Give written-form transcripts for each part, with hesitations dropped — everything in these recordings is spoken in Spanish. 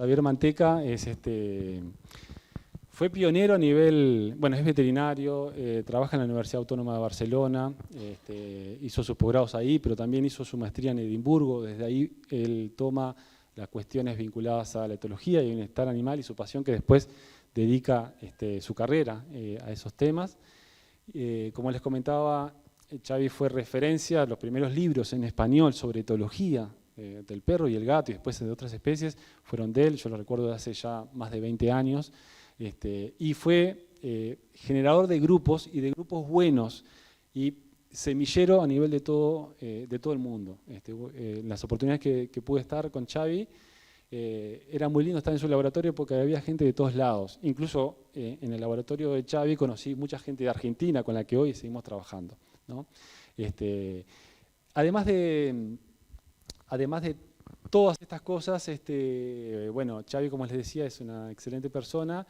Xavier Manteca fue pionero a nivel, bueno, es veterinario, trabaja en la Universidad Autónoma de Barcelona, hizo sus posgrados ahí, pero también hizo su maestría en Edimburgo. Desde ahí él toma las cuestiones vinculadas a la etología y el bienestar animal y su pasión, que después dedica su carrera a esos temas. Como les comentaba, Xavi fue referencia a los primeros libros en español sobre etología del perro y el gato y después de otras especies, fueron de él. Yo lo recuerdo de hace ya más de 20 años. Y fue generador de grupos y de grupos buenos y semillero a nivel de todo el mundo. Las oportunidades que pude estar con Xavi, era muy lindo estar en su laboratorio porque había gente de todos lados. Incluso en el laboratorio de Xavi conocí mucha gente de Argentina con la que hoy seguimos trabajando, ¿no? Además de todas estas cosas, bueno, Xavi, como les decía, es una excelente persona,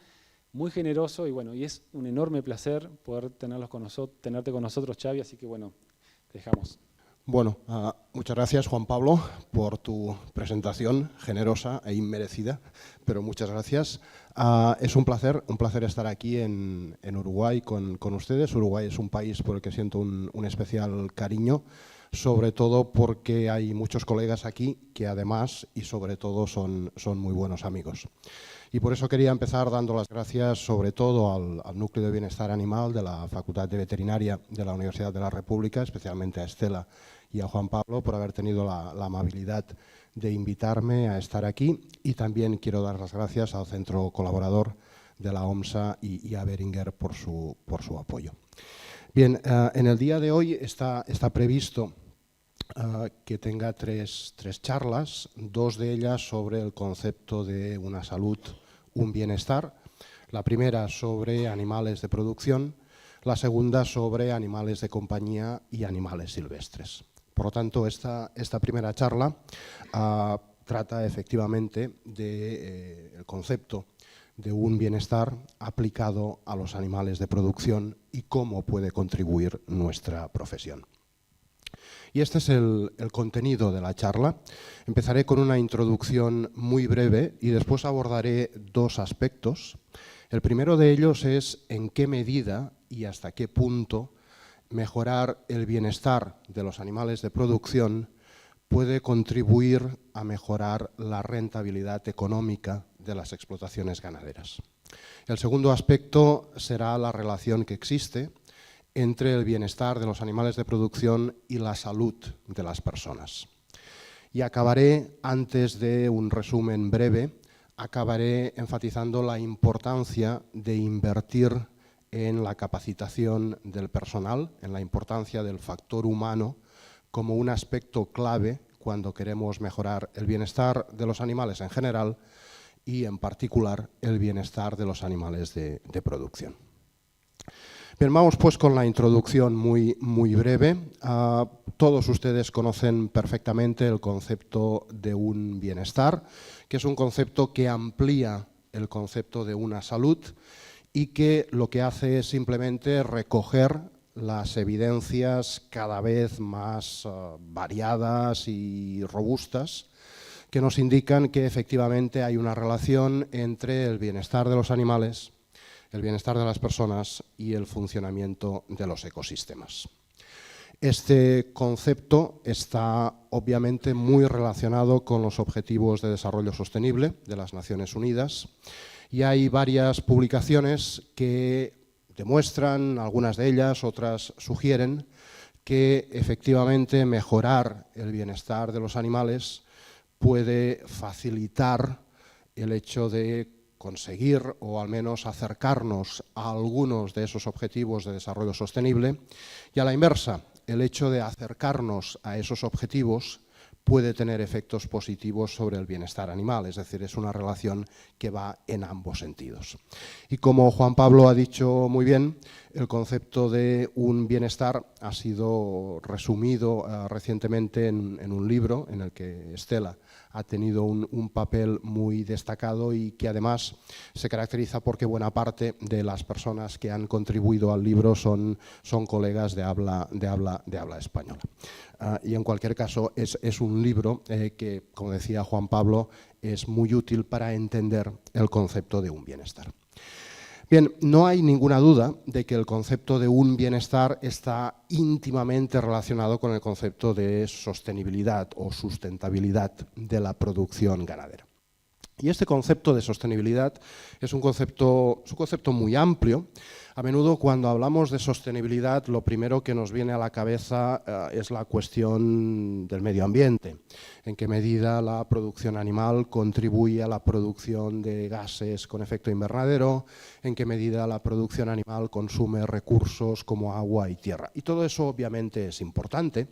muy generoso y bueno, y es un enorme placer poder tenerte con nosotros, Xavi, así que bueno, te dejamos. Bueno, muchas gracias, Juan Pablo, por tu presentación generosa e inmerecida, pero muchas gracias. Es un placer estar aquí en Uruguay con ustedes. Uruguay es un país por el que siento un especial cariño, sobre todo porque hay muchos colegas aquí que además y sobre todo son muy buenos amigos. Y por eso quería empezar dando las gracias sobre todo al Núcleo de Bienestar Animal de la Facultad de Veterinaria de la Universidad de la República, especialmente a Estela y a Juan Pablo por haber tenido la amabilidad de invitarme a estar aquí. Y también quiero dar las gracias al centro colaborador de la OMSA y a Beringer por su apoyo. Bien, en el día de hoy está previsto que tenga tres charlas, dos de ellas sobre el concepto de una salud, un bienestar. La primera sobre animales de producción, la segunda sobre animales de compañía y animales silvestres. Por lo tanto, esta primera charla trata efectivamente del concepto de un bienestar aplicado a los animales de producción y cómo puede contribuir nuestra profesión. Y este es el contenido de la charla. Empezaré con una introducción muy breve y después abordaré dos aspectos. El primero de ellos es en qué medida y hasta qué punto mejorar el bienestar de los animales de producción puede contribuir a mejorar la rentabilidad económica de las explotaciones ganaderas. El segundo aspecto será la relación que existe entre el bienestar de los animales de producción y la salud de las personas. Y acabaré, antes de un resumen breve, acabaré enfatizando la importancia de invertir en la capacitación del personal, en la importancia del factor humano como un aspecto clave cuando queremos mejorar el bienestar de los animales en general y en particular el bienestar de los animales de producción. Bien, vamos pues con la introducción muy breve. Todos ustedes conocen perfectamente el concepto de un bienestar, que es un concepto que amplía el concepto de una salud y que lo que hace es simplemente recoger las evidencias cada vez más variadas y robustas que nos indican que efectivamente hay una relación entre el bienestar de los animales, el bienestar de las personas y el funcionamiento de los ecosistemas. Este concepto está obviamente muy relacionado con los Objetivos de Desarrollo Sostenible de las Naciones Unidas y hay varias publicaciones que demuestran, algunas de ellas, otras sugieren, que efectivamente mejorar el bienestar de los animales puede facilitar el hecho de conseguir o al menos acercarnos a algunos de esos objetivos de desarrollo sostenible y a la inversa, el hecho de acercarnos a esos objetivos puede tener efectos positivos sobre el bienestar animal, es decir, es una relación que va en ambos sentidos. Y como Juan Pablo ha dicho muy bien, el concepto de un bienestar ha sido resumido recientemente en un libro en el que Estela ha tenido un papel muy destacado y que además se caracteriza porque buena parte de las personas que han contribuido al libro son colegas de habla española. y en cualquier caso es un libro que, como decía Juan Pablo, es muy útil para entender el concepto de un bienestar. Bien, no hay ninguna duda de que el concepto de un bienestar está íntimamente relacionado con el concepto de sostenibilidad o sustentabilidad de la producción ganadera. Y este concepto de sostenibilidad es un concepto muy amplio. A menudo cuando hablamos de sostenibilidad, lo primero que nos viene a la cabeza es la cuestión del medio ambiente. En qué medida la producción animal contribuye a la producción de gases con efecto invernadero, en qué medida la producción animal consume recursos como agua y tierra. Y todo eso obviamente es importante,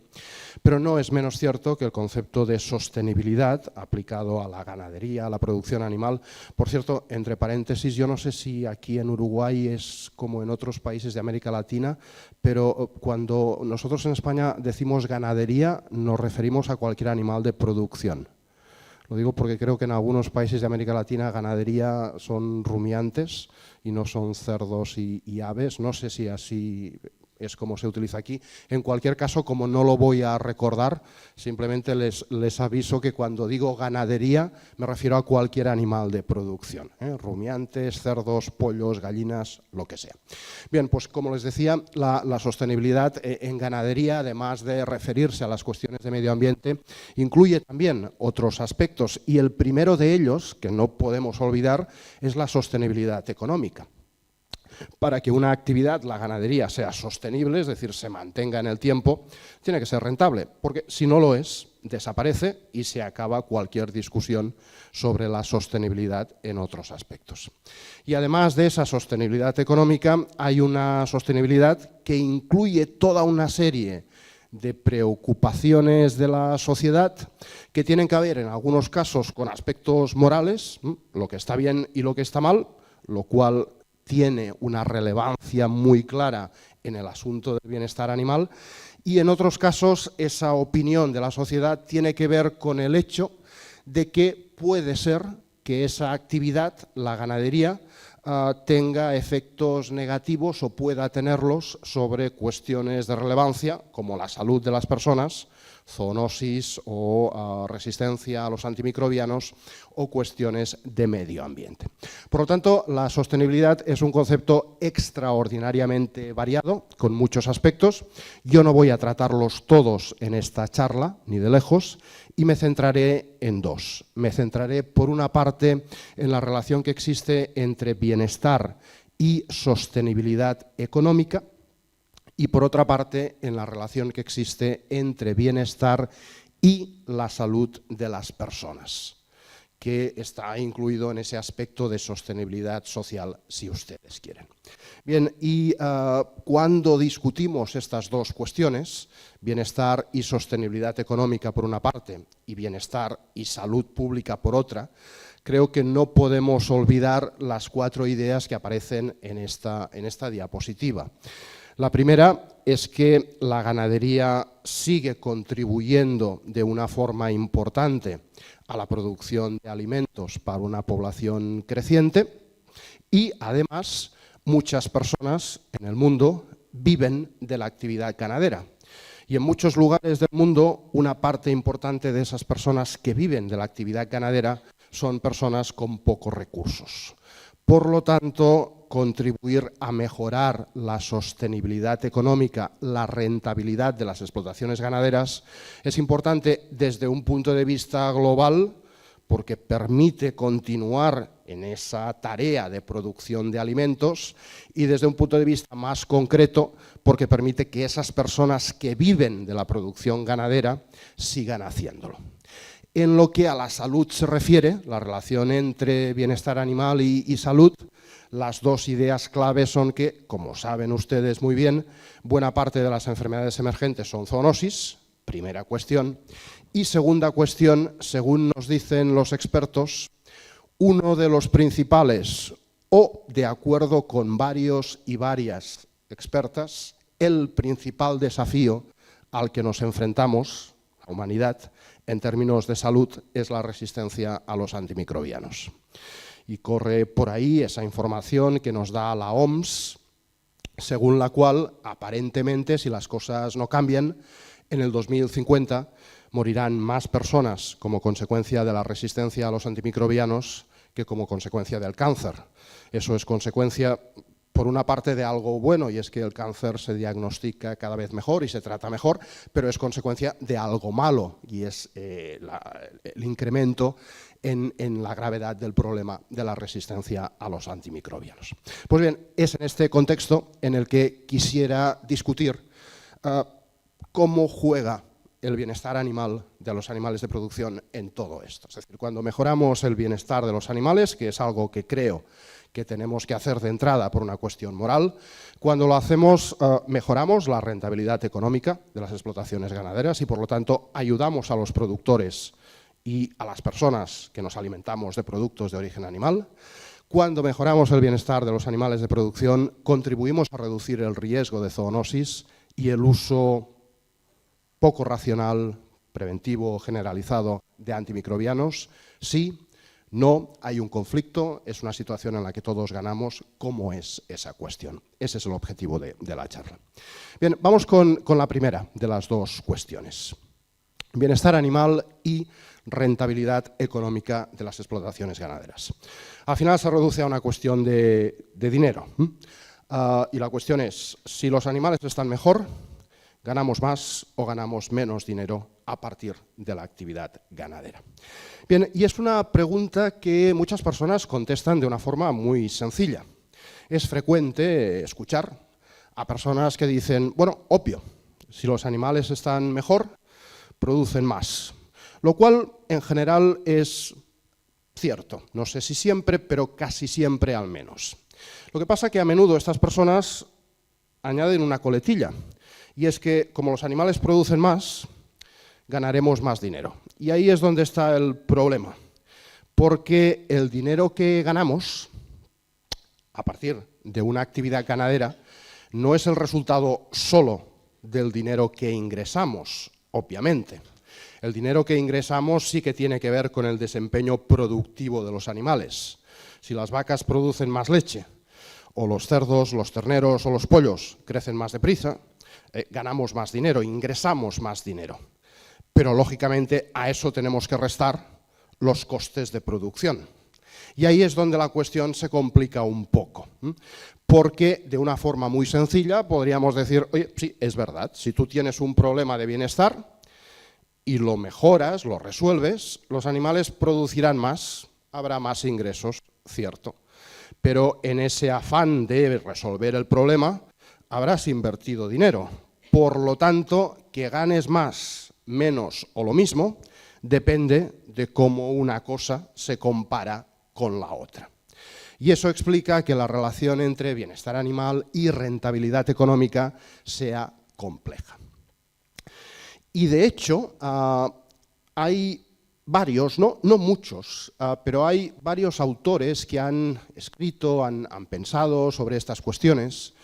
pero no es menos cierto que el concepto de sostenibilidad aplicado a la ganadería, a la producción animal. Por cierto, entre paréntesis, yo no sé si aquí en Uruguay es como en otros países de América Latina, pero cuando nosotros en España decimos ganadería, nos referimos a cualquier animal de producción. Lo digo porque creo que en algunos países de América Latina ganadería son rumiantes y no son cerdos y aves. No sé si así es como se utiliza aquí. En cualquier caso, como no lo voy a recordar, simplemente les aviso que cuando digo ganadería me refiero a cualquier animal de producción, rumiantes, cerdos, pollos, gallinas, lo que sea. Bien, pues como les decía, la sostenibilidad en ganadería, además de referirse a las cuestiones de medio ambiente, incluye también otros aspectos, y el primero de ellos, que no podemos olvidar, es la sostenibilidad económica. Para que una actividad, la ganadería, sea sostenible, es decir, se mantenga en el tiempo, tiene que ser rentable, porque si no lo es, desaparece y se acaba cualquier discusión sobre la sostenibilidad en otros aspectos. Y además de esa sostenibilidad económica, hay una sostenibilidad que incluye toda una serie de preocupaciones de la sociedad que tienen que ver en algunos casos con aspectos morales, lo que está bien y lo que está mal, lo cual tiene una relevancia muy clara en el asunto del bienestar animal, y en otros casos esa opinión de la sociedad tiene que ver con el hecho de que puede ser que esa actividad, la ganadería, tenga efectos negativos o pueda tenerlos sobre cuestiones de relevancia como la salud de las personas, zoonosis o resistencia a los antimicrobianos o cuestiones de medio ambiente. Por lo tanto, la sostenibilidad es un concepto extraordinariamente variado, con muchos aspectos. Yo no voy a tratarlos todos en esta charla, ni de lejos, y me centraré en dos. Me centraré, por una parte, en la relación que existe entre bienestar y sostenibilidad económica, y por otra parte, en la relación que existe entre bienestar y la salud de las personas, que está incluido en ese aspecto de sostenibilidad social, si ustedes quieren. Bien, y cuando discutimos estas dos cuestiones, bienestar y sostenibilidad económica por una parte y bienestar y salud pública por otra, creo que no podemos olvidar las 4 ideas que aparecen en esta diapositiva. La primera es que la ganadería sigue contribuyendo de una forma importante a la producción de alimentos para una población creciente, y además muchas personas en el mundo viven de la actividad ganadera. Y en muchos lugares del mundo una parte importante de esas personas que viven de la actividad ganadera son personas con pocos recursos. Por lo tanto, contribuir a mejorar la sostenibilidad económica, la rentabilidad de las explotaciones ganaderas, es importante desde un punto de vista global, porque permite continuar en esa tarea de producción de alimentos, y desde un punto de vista más concreto, porque permite que esas personas que viven de la producción ganadera sigan haciéndolo. En lo que a la salud se refiere, la relación entre bienestar animal y salud, las dos ideas clave son que, como saben ustedes muy bien, buena parte de las enfermedades emergentes son zoonosis, primera cuestión, y segunda cuestión, según nos dicen los expertos, uno de los principales, o de acuerdo con varios y varias expertas, el principal desafío al que nos enfrentamos, la humanidad, en términos de salud, es la resistencia a los antimicrobianos. Y corre por ahí esa información que nos da la OMS, según la cual, aparentemente, si las cosas no cambian, En el 2050 morirán más personas como consecuencia de la resistencia a los antimicrobianos que como consecuencia del cáncer. Eso es consecuencia, por una parte, de algo bueno, y es que el cáncer se diagnostica cada vez mejor y se trata mejor, pero es consecuencia de algo malo, y es el incremento en la gravedad del problema de la resistencia a los antimicrobianos. Pues bien, es en este contexto en el que quisiera discutir cómo juega el bienestar animal de los animales de producción en todo esto. Es decir, cuando mejoramos el bienestar de los animales, que es algo que creo que tenemos que hacer de entrada por una cuestión moral, cuando lo hacemos mejoramos la rentabilidad económica de las explotaciones ganaderas y por lo tanto ayudamos a los productores y a las personas que nos alimentamos de productos de origen animal. Cuando mejoramos el bienestar de los animales de producción, contribuimos a reducir el riesgo de zoonosis y el uso poco racional, preventivo o generalizado de antimicrobianos. Sí, no, hay un conflicto, es una situación en la que todos ganamos. ¿Cómo es esa cuestión? Ese es el objetivo de la charla. Bien, vamos con la primera de las dos cuestiones. Bienestar animal y rentabilidad económica de las explotaciones ganaderas. Al final se reduce a una cuestión de dinero. Y la cuestión es, si los animales están mejor, ¿ganamos más o ganamos menos dinero a partir de la actividad ganadera? Bien, y es una pregunta que muchas personas contestan de una forma muy sencilla. Es frecuente escuchar a personas que dicen, bueno, obvio, si los animales están mejor, producen más. Lo cual, en general, es cierto. No sé si siempre, pero casi siempre al menos. Lo que pasa es que a menudo estas personas añaden una coletilla. Y es que, como los animales producen más, ganaremos más dinero. Y ahí es donde está el problema. Porque el dinero que ganamos a partir de una actividad ganadera no es el resultado solo del dinero que ingresamos, obviamente. El dinero que ingresamos sí que tiene que ver con el desempeño productivo de los animales. Si las vacas producen más leche, o los cerdos, los terneros o los pollos crecen más deprisa, ganamos más dinero, ingresamos más dinero. Pero, lógicamente, a eso tenemos que restar los costes de producción. Y ahí es donde la cuestión se complica un poco. Porque, de una forma muy sencilla, podríamos decir, oye, sí, es verdad, si tú tienes un problema de bienestar y lo mejoras, lo resuelves, los animales producirán más, habrá más ingresos, cierto. Pero en ese afán de resolver el problema, habrás invertido dinero. Por lo tanto, que ganes más, menos o lo mismo, depende de cómo una cosa se compara con la otra. Y eso explica que la relación entre bienestar animal y rentabilidad económica sea compleja. Y de hecho, hay varios, no muchos, pero hay varios autores que han escrito, han pensado sobre estas cuestiones.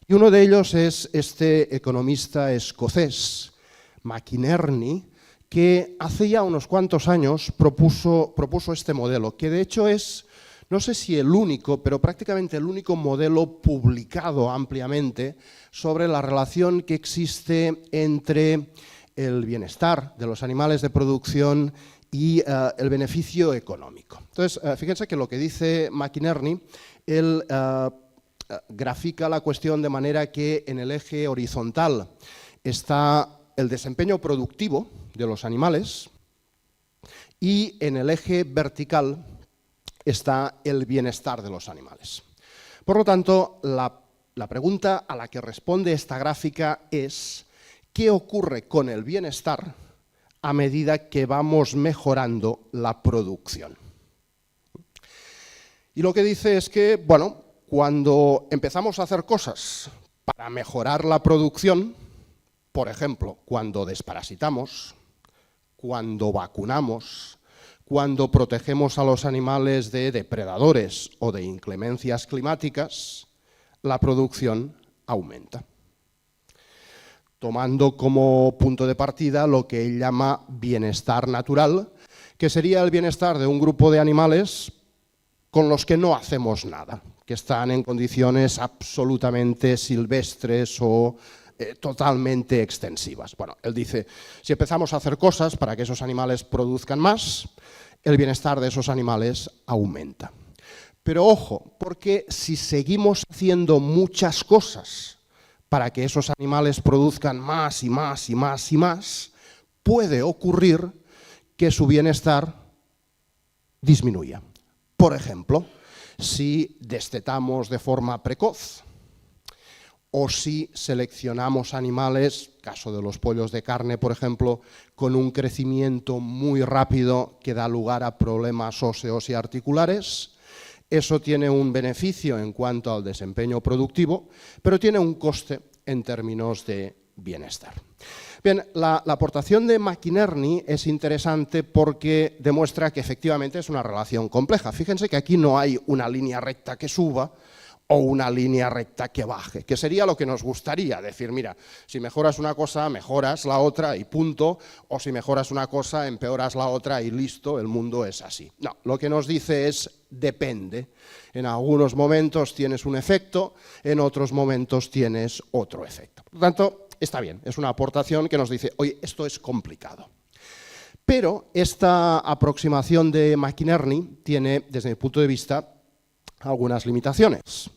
Y uno de ellos es este economista escocés, McInerney, que hace ya unos cuantos años propuso este modelo, que de hecho es, no sé si el único, pero prácticamente el único modelo publicado ampliamente sobre la relación que existe entre el bienestar de los animales de producción y el beneficio económico. Entonces, fíjense que lo que dice McInerney, él grafica la cuestión de manera que en el eje horizontal está el desempeño productivo de los animales y en el eje vertical está el bienestar de los animales. Por lo tanto, la pregunta a la que responde esta gráfica es ¿qué ocurre con el bienestar a medida que vamos mejorando la producción? Y lo que dice es que, bueno, cuando empezamos a hacer cosas para mejorar la producción, por ejemplo, cuando desparasitamos, cuando vacunamos, cuando protegemos a los animales de depredadores o de inclemencias climáticas, la producción aumenta. Tomando como punto de partida lo que él llama bienestar natural, que sería el bienestar de un grupo de animales con los que no hacemos nada, que están en condiciones absolutamente silvestres o totalmente extensivas. Bueno, él dice, si empezamos a hacer cosas para que esos animales produzcan más, el bienestar de esos animales aumenta. Pero ojo, porque si seguimos haciendo muchas cosas para que esos animales produzcan más y más y más y más, puede ocurrir que su bienestar disminuya. Por ejemplo, si destetamos de forma precoz o si seleccionamos animales, caso de los pollos de carne, por ejemplo, con un crecimiento muy rápido que da lugar a problemas óseos y articulares. Eso tiene un beneficio en cuanto al desempeño productivo, pero tiene un coste en términos de bienestar. Bien, la aportación de McInerney es interesante porque demuestra que efectivamente es una relación compleja. Fíjense que aquí no hay una línea recta que suba o una línea recta que baje, que sería lo que nos gustaría, decir, mira, si mejoras una cosa, mejoras la otra y punto, o si mejoras una cosa, empeoras la otra y listo, el mundo es así. No, lo que nos dice es, depende. En algunos momentos tienes un efecto, en otros momentos tienes otro efecto. Por lo tanto, está bien, es una aportación que nos dice, oye, esto es complicado. Pero esta aproximación de McInerney tiene, desde mi punto de vista, algunas limitaciones.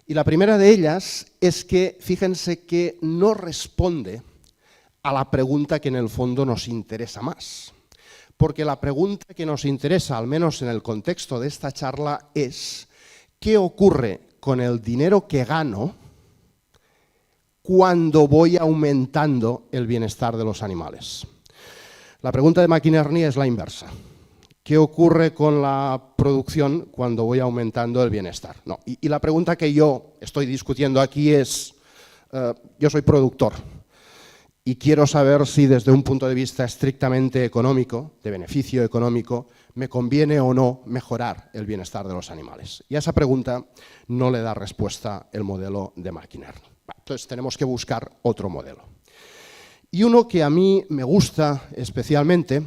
Y la primera de ellas es que, fíjense que no responde a la pregunta que en el fondo nos interesa más. Porque la pregunta que nos interesa, al menos en el contexto de esta charla, es ¿qué ocurre con el dinero que gano cuando voy aumentando el bienestar de los animales? La pregunta de McInerney es la inversa. ¿Qué ocurre con la producción cuando voy aumentando el bienestar? No. Y la pregunta que yo estoy discutiendo aquí es, yo soy productor y quiero saber si desde un punto de vista estrictamente económico, de beneficio económico, me conviene o no mejorar el bienestar de los animales. Y a esa pregunta no le da respuesta el modelo de McInerney. Entonces tenemos que buscar otro modelo. Y uno que a mí me gusta especialmente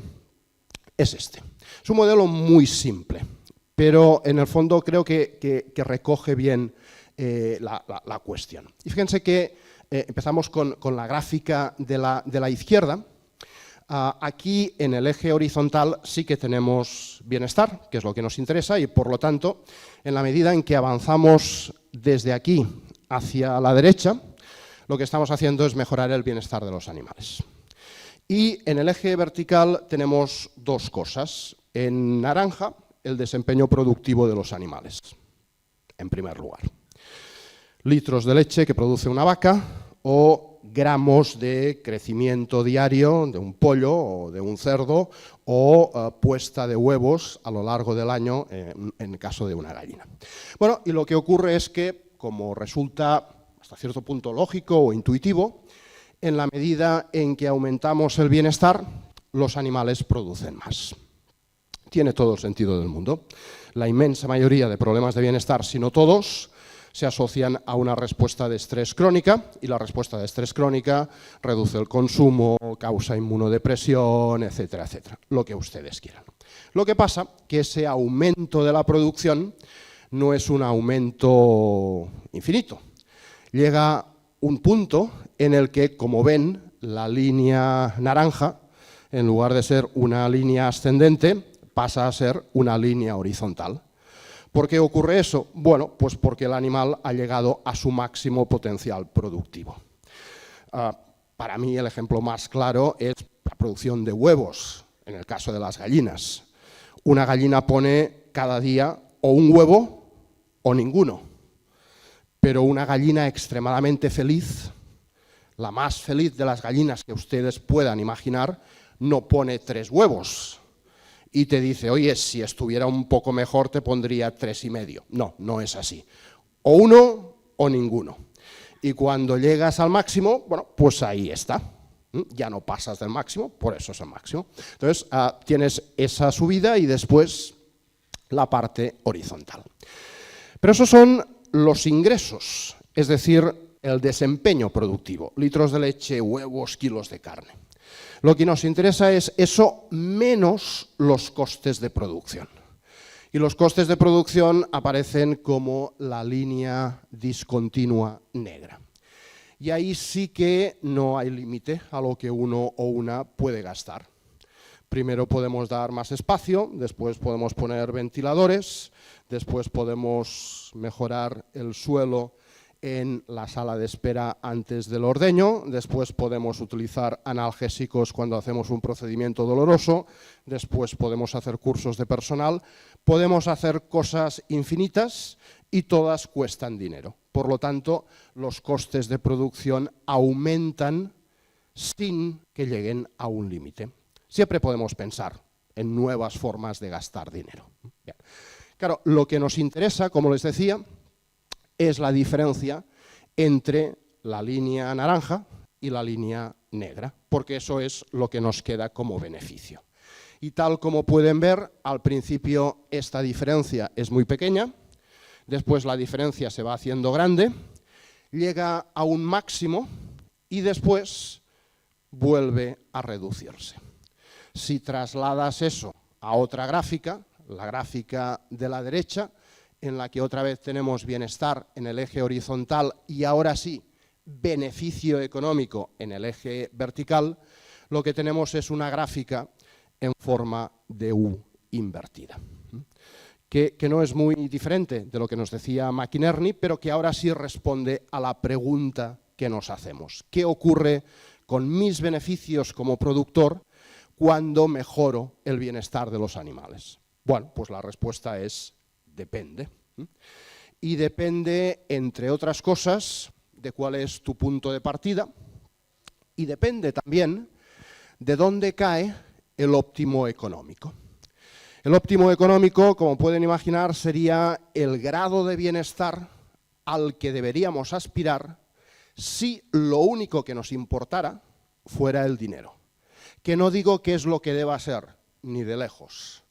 es este. Es un modelo muy simple, pero en el fondo creo que recoge bien la cuestión. Y fíjense que empezamos con la gráfica de la izquierda. Aquí en el eje horizontal sí que tenemos bienestar, que es lo que nos interesa, y por lo tanto, en la medida en que avanzamos desde aquí hacia la derecha, lo que estamos haciendo es mejorar el bienestar de los animales. Y en el eje vertical tenemos dos cosas. En naranja, el desempeño productivo de los animales, en primer lugar. Litros de leche que produce una vaca o gramos de crecimiento diario de un pollo o de un cerdo o puesta de huevos a lo largo del año en el caso de una gallina. Bueno, y lo que ocurre es que, como resulta hasta cierto punto lógico o intuitivo, en la medida en que aumentamos el bienestar, los animales producen más. Tiene todo el sentido del mundo. La inmensa mayoría de problemas de bienestar, si no todos, se asocian a una respuesta de estrés crónica, y la respuesta de estrés crónica reduce el consumo, causa inmunodepresión, etcétera, etcétera, lo que ustedes quieran. Lo que pasa que ese aumento de la producción no es un aumento infinito. Llega un punto en el que, como ven, la línea naranja, en lugar de ser una línea ascendente, pasa a ser una línea horizontal. ¿Por qué ocurre eso? Bueno, pues porque el animal ha llegado a su máximo potencial productivo. Para mí el ejemplo más claro es la producción de huevos, en el caso de las gallinas. Una gallina pone cada día o un huevo o ninguno. Pero una gallina extremadamente feliz, la más feliz de las gallinas que ustedes puedan imaginar, no pone 3 huevos. Y te dice, oye, si estuviera un poco mejor te pondría 3,5. No, no es así. O uno o ninguno. Y cuando llegas al máximo, bueno, pues ahí está. Ya no pasas del máximo, por eso es el máximo. Entonces, tienes esa subida y después la parte horizontal. Pero esos son los ingresos, es decir, el desempeño productivo. Litros de leche, huevos, kilos de carne. Lo que nos interesa es eso menos los costes de producción. Y los costes de producción aparecen como la línea discontinua negra. Y ahí sí que no hay límite a lo que uno o una puede gastar. Primero podemos dar más espacio, después podemos poner ventiladores, después podemos mejorar el suelo en la sala de espera antes del ordeño, después podemos utilizar analgésicos cuando hacemos un procedimiento doloroso, después podemos hacer cursos de personal, podemos hacer cosas infinitas y todas cuestan dinero. Por lo tanto, los costes de producción aumentan sin que lleguen a un límite. Siempre podemos pensar en nuevas formas de gastar dinero. Bien. Claro, lo que nos interesa, como les decía, es la diferencia entre la línea naranja y la línea negra, porque eso es lo que nos queda como beneficio. Y tal como pueden ver, al principio esta diferencia es muy pequeña, después la diferencia se va haciendo grande, llega a un máximo y después vuelve a reducirse. Si trasladas eso a otra gráfica, la gráfica de la derecha, en la que otra vez tenemos bienestar en el eje horizontal y ahora sí, beneficio económico en el eje vertical, lo que tenemos es una gráfica en forma de U invertida, que no es muy diferente de lo que nos decía McInerney, pero que ahora sí responde a la pregunta que nos hacemos. ¿Qué ocurre con mis beneficios como productor cuando mejoro el bienestar de los animales? Bueno, pues la respuesta es depende. Y depende, entre otras cosas, de cuál es tu punto de partida y depende también de dónde cae el óptimo económico. El óptimo económico, como pueden imaginar, sería el grado de bienestar al que deberíamos aspirar si lo único que nos importara fuera el dinero. Que no digo qué es lo que deba ser, ni de lejos,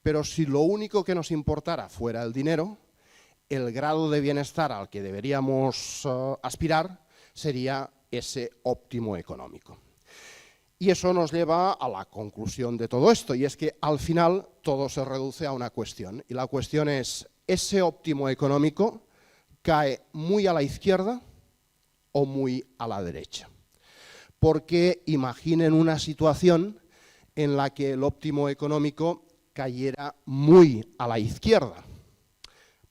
pero si lo único que nos importara fuera el dinero, el grado de bienestar al que deberíamos aspirar sería ese óptimo económico. Y eso nos lleva a la conclusión de todo esto, y es que al final todo se reduce a una cuestión, y la cuestión es, ¿ese óptimo económico cae muy a la izquierda o muy a la derecha? Porque imaginen una situación en la que el óptimo económico cayera muy a la izquierda.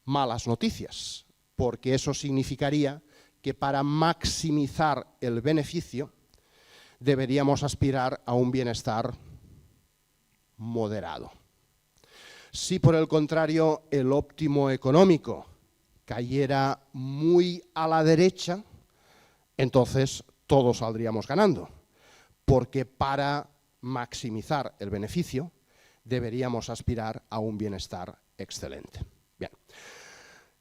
Malas noticias, porque eso significaría que para maximizar el beneficio deberíamos aspirar a un bienestar moderado. Si por el contrario el óptimo económico cayera muy a la derecha, entonces todos saldríamos ganando, porque para maximizar el beneficio deberíamos aspirar a un bienestar excelente. Bien.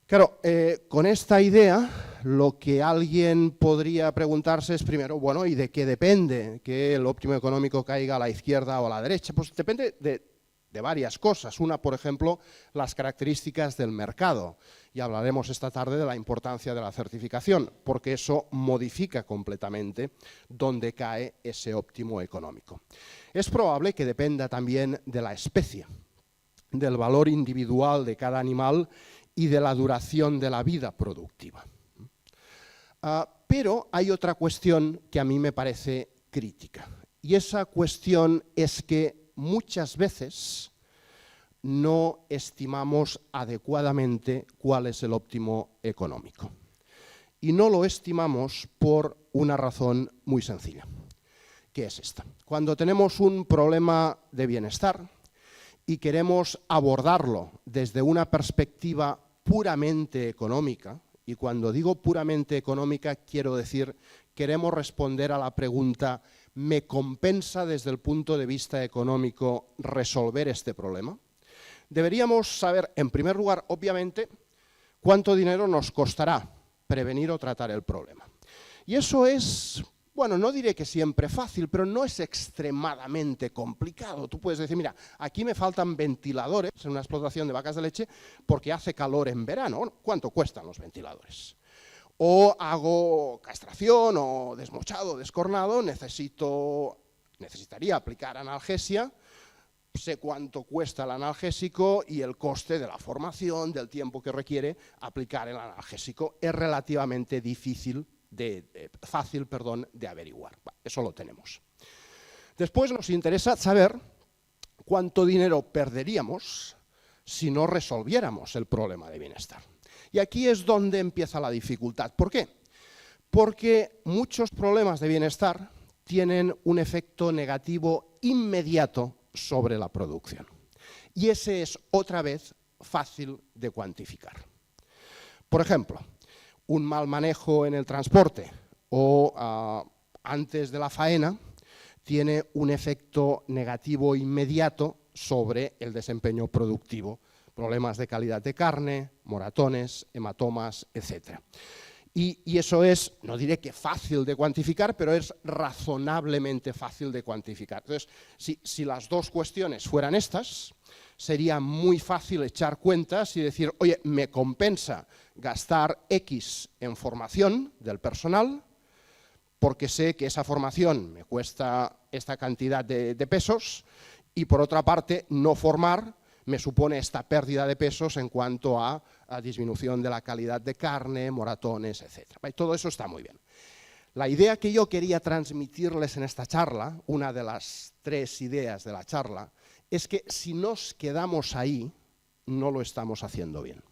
Claro, con esta idea lo que alguien podría preguntarse es primero, bueno, ¿y de qué depende que el óptimo económico caiga a la izquierda o a la derecha? Pues depende de varias cosas. Una, por ejemplo, las características del mercado. Y hablaremos esta tarde de la importancia de la certificación, porque eso modifica completamente dónde cae ese óptimo económico. Es probable que dependa también de la especie, del valor individual de cada animal y de la duración de la vida productiva. Pero hay otra cuestión que a mí me parece crítica, y esa cuestión es que muchas veces no estimamos adecuadamente cuál es el óptimo económico. Y no lo estimamos por una razón muy sencilla, que es esta. Cuando tenemos un problema de bienestar y queremos abordarlo desde una perspectiva puramente económica, y cuando digo puramente económica quiero decir queremos responder a la pregunta ¿me compensa desde el punto de vista económico resolver este problema? Deberíamos saber, en primer lugar, obviamente, cuánto dinero nos costará prevenir o tratar el problema. Y eso es, bueno, no diré que siempre fácil, pero no es extremadamente complicado. Tú puedes decir, mira, aquí me faltan ventiladores en una explotación de vacas de leche porque hace calor en verano. ¿Cuánto cuestan los ventiladores? O hago castración o desmochado, descornado, necesitaría aplicar analgesia, sé cuánto cuesta el analgésico y el coste de la formación, del tiempo que requiere aplicar el analgésico. Es relativamente difícil fácil de averiguar. Eso lo tenemos. Después nos interesa saber cuánto dinero perderíamos si no resolviéramos el problema de bienestar. Y aquí es donde empieza la dificultad. ¿Por qué? Porque muchos problemas de bienestar tienen un efecto negativo inmediato sobre la producción. Y ese es, otra vez, fácil de cuantificar. Por ejemplo, un mal manejo en el transporte o antes de la faena tiene un efecto negativo inmediato sobre el desempeño productivo. Problemas de calidad de carne, moratones, hematomas, etc. Y eso es, no diré que fácil de cuantificar, pero es razonablemente fácil de cuantificar. Entonces, si las dos cuestiones fueran estas, sería muy fácil echar cuentas y decir, oye, me compensa gastar X en formación del personal, porque sé que esa formación me cuesta esta cantidad de pesos, y por otra parte, no formar me supone esta pérdida de pesos en cuanto a disminución de la calidad de carne, moratones, etc. Todo eso está muy bien. La idea que yo quería transmitirles en esta charla, una de las 3 ideas de la charla, es que si nos quedamos ahí, no lo estamos haciendo bien.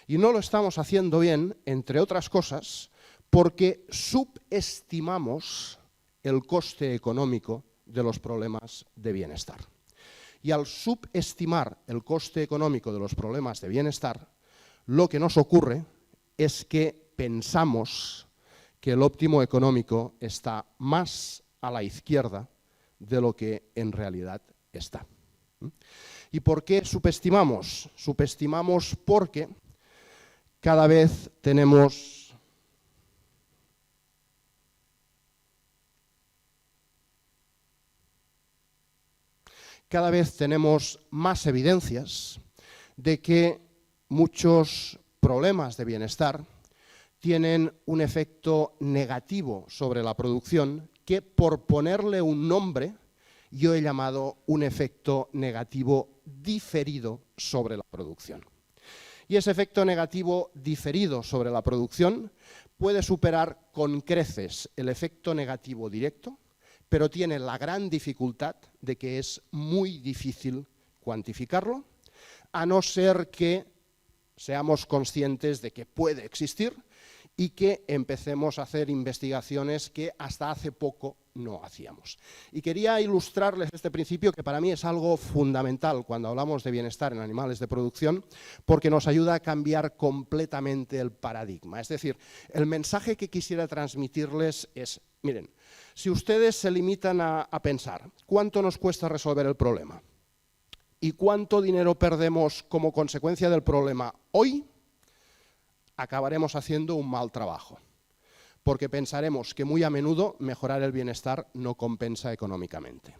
Y no lo estamos haciendo bien, entre otras cosas, porque subestimamos el coste económico de los problemas de bienestar. Y al subestimar el coste económico de los problemas de bienestar, lo que nos ocurre es que pensamos que el óptimo económico está más a la izquierda de lo que en realidad está. ¿Y por qué subestimamos? Subestimamos porque cada vez tenemos más evidencias de que muchos problemas de bienestar tienen un efecto negativo sobre la producción que, por ponerle un nombre, yo he llamado un efecto negativo diferido sobre la producción. Y ese efecto negativo diferido sobre la producción puede superar con creces el efecto negativo directo, pero tiene la gran dificultad de que es muy difícil cuantificarlo, a no ser que seamos conscientes de que puede existir y que empecemos a hacer investigaciones que hasta hace poco no hacíamos. Y quería ilustrarles este principio, que para mí es algo fundamental cuando hablamos de bienestar en animales de producción, porque nos ayuda a cambiar completamente el paradigma. Es decir, el mensaje que quisiera transmitirles es, miren, si ustedes se limitan a pensar cuánto nos cuesta resolver el problema y cuánto dinero perdemos como consecuencia del problema hoy, acabaremos haciendo un mal trabajo, porque pensaremos que muy a menudo mejorar el bienestar no compensa económicamente.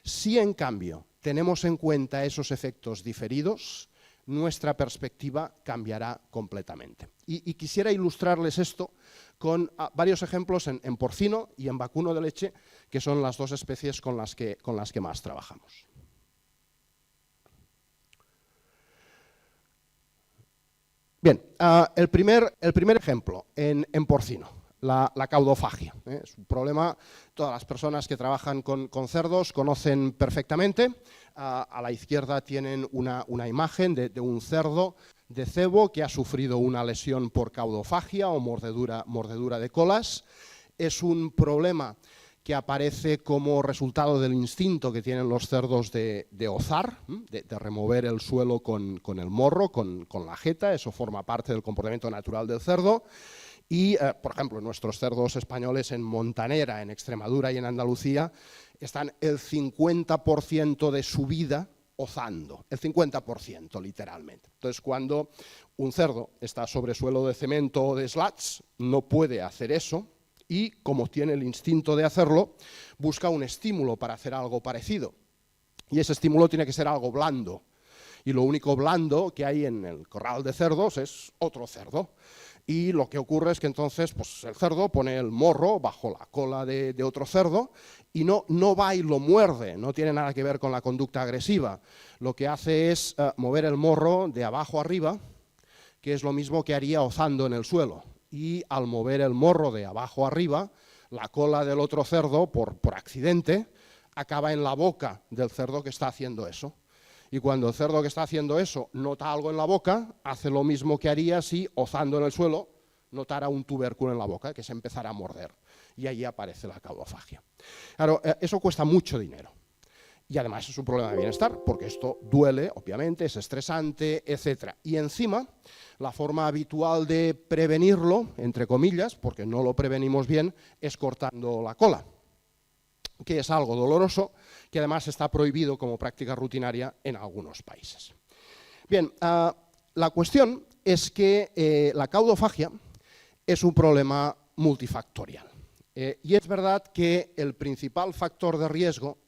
Si en cambio tenemos en cuenta esos efectos diferidos, nuestra perspectiva cambiará completamente. Y quisiera ilustrarles esto con varios ejemplos en porcino y en vacuno de leche, que son las 2 especies con las que más trabajamos. Bien, el primer ejemplo en porcino, la caudofagia. Es un problema, todas las personas que trabajan con cerdos conocen perfectamente. A la izquierda tienen una imagen de un cerdo de cebo que ha sufrido una lesión por caudofagia o mordedura de colas. Es un problema que aparece como resultado del instinto que tienen los cerdos de ozar, de remover el suelo con el morro, con la jeta. Eso forma parte del comportamiento natural del cerdo. Y, por ejemplo, nuestros cerdos españoles en Montanera, en Extremadura y en Andalucía, están el 50% de su vida ozando, el 50% literalmente. Entonces, cuando un cerdo está sobre suelo de cemento o de slats, no puede hacer eso y, como tiene el instinto de hacerlo, busca un estímulo para hacer algo parecido. Y ese estímulo tiene que ser algo blando. Y lo único blando que hay en el corral de cerdos es otro cerdo. Y lo que ocurre es que entonces pues, el cerdo pone el morro bajo la cola de otro cerdo y no va y lo muerde, no tiene nada que ver con la conducta agresiva. Lo que hace es mover el morro de abajo arriba, que es lo mismo que haría ozando en el suelo. y al mover el morro de abajo arriba, la cola del otro cerdo, por accidente, acaba en la boca del cerdo que está haciendo eso. Y cuando el cerdo que está haciendo eso nota algo en la boca, hace lo mismo que haría si, ozando en el suelo, notara un tubérculo en la boca, que se empezara a morder. Y allí aparece la caudofagia. Claro, eso cuesta mucho dinero. Y además es un problema de bienestar, porque esto duele, obviamente, es estresante, etc. Y encima, la forma habitual de prevenirlo, entre comillas, porque no lo prevenimos bien, es cortando la cola, que es algo doloroso, que además está prohibido como práctica rutinaria en algunos países. Bien, la cuestión es que la caudofagia es un problema multifactorial. Y es verdad que el principal factor de riesgo,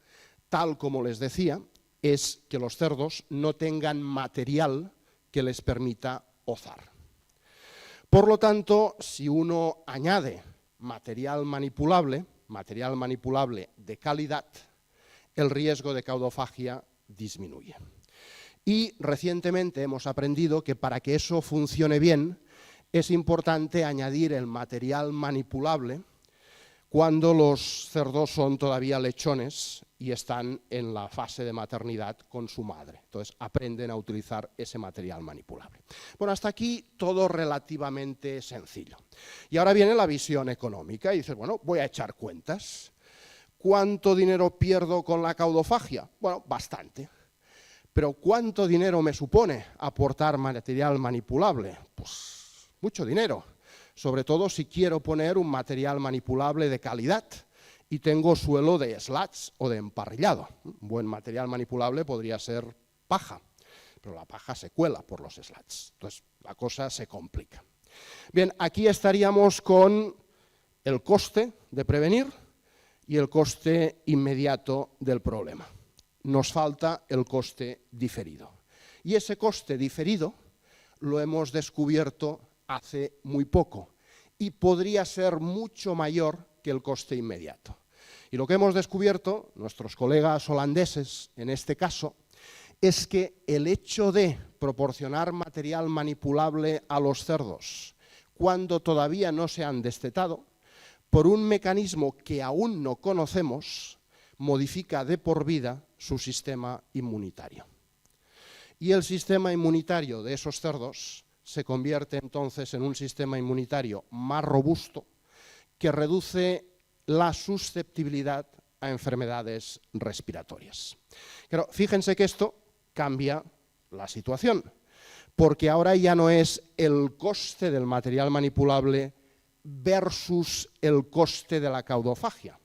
tal como les decía, es que los cerdos no tengan material que les permita ozar. Por lo tanto, si uno añade material manipulable de calidad, el riesgo de caudofagia disminuye. Y recientemente hemos aprendido que para que eso funcione bien, es importante añadir el material manipulable cuando los cerdos son todavía lechones y están en la fase de maternidad con su madre. Entonces aprenden a utilizar ese material manipulable. Bueno, hasta aquí todo relativamente sencillo. Y ahora viene la visión económica y dices, bueno, voy a echar cuentas. ¿Cuánto dinero pierdo con la caudofagia? Bueno, bastante. Pero ¿cuánto dinero me supone aportar material manipulable? Pues mucho dinero. Sobre todo si quiero poner un material manipulable de calidad y tengo suelo de slats o de emparrillado. Un buen material manipulable podría ser paja, pero la paja se cuela por los slats, entonces la cosa se complica. Bien, aquí estaríamos con el coste de prevenir y el coste inmediato del problema. Nos falta el coste diferido. Y ese coste diferido lo hemos descubierto hace muy poco y podría ser mucho mayor que el coste inmediato. Y lo que hemos descubierto, nuestros colegas holandeses en este caso, es que el hecho de proporcionar material manipulable a los cerdos cuando todavía no se han destetado, por un mecanismo que aún no conocemos, modifica de por vida su sistema inmunitario. Y el sistema inmunitario de esos cerdos se convierte entonces en un sistema inmunitario más robusto que reduce la susceptibilidad a enfermedades respiratorias. Pero fíjense que esto cambia la situación, porque ahora ya no es el coste del material manipulable versus el coste de la caudofagia.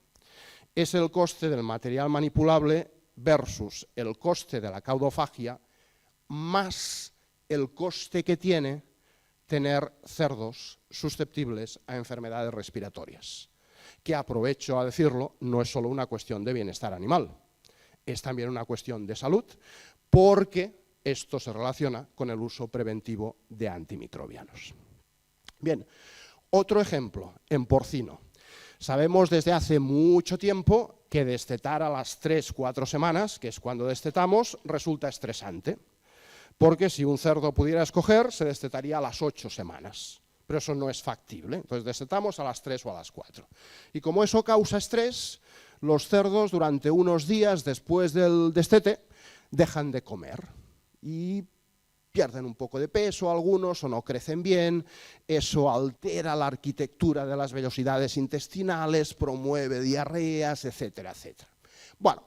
Es el coste del material manipulable versus el coste de la caudofagia más el coste que tiene tener cerdos susceptibles a enfermedades respiratorias, que aprovecho a decirlo, no es solo una cuestión de bienestar animal, es también una cuestión de salud, porque esto se relaciona con el uso preventivo de antimicrobianos. Bien, otro ejemplo, en porcino. Sabemos desde hace mucho tiempo que destetar a las 3-4 semanas, que es cuando destetamos, resulta estresante. Porque si un cerdo pudiera escoger, se destetaría a las 8 semanas. Pero eso no es factible. Entonces destetamos a las 3 o a las 4. Y como eso causa estrés, los cerdos durante unos días después del destete dejan de comer. Y pierden un poco de peso algunos o no crecen bien. Eso altera la arquitectura de las vellosidades intestinales, promueve diarreas, etcétera, etcétera. Bueno,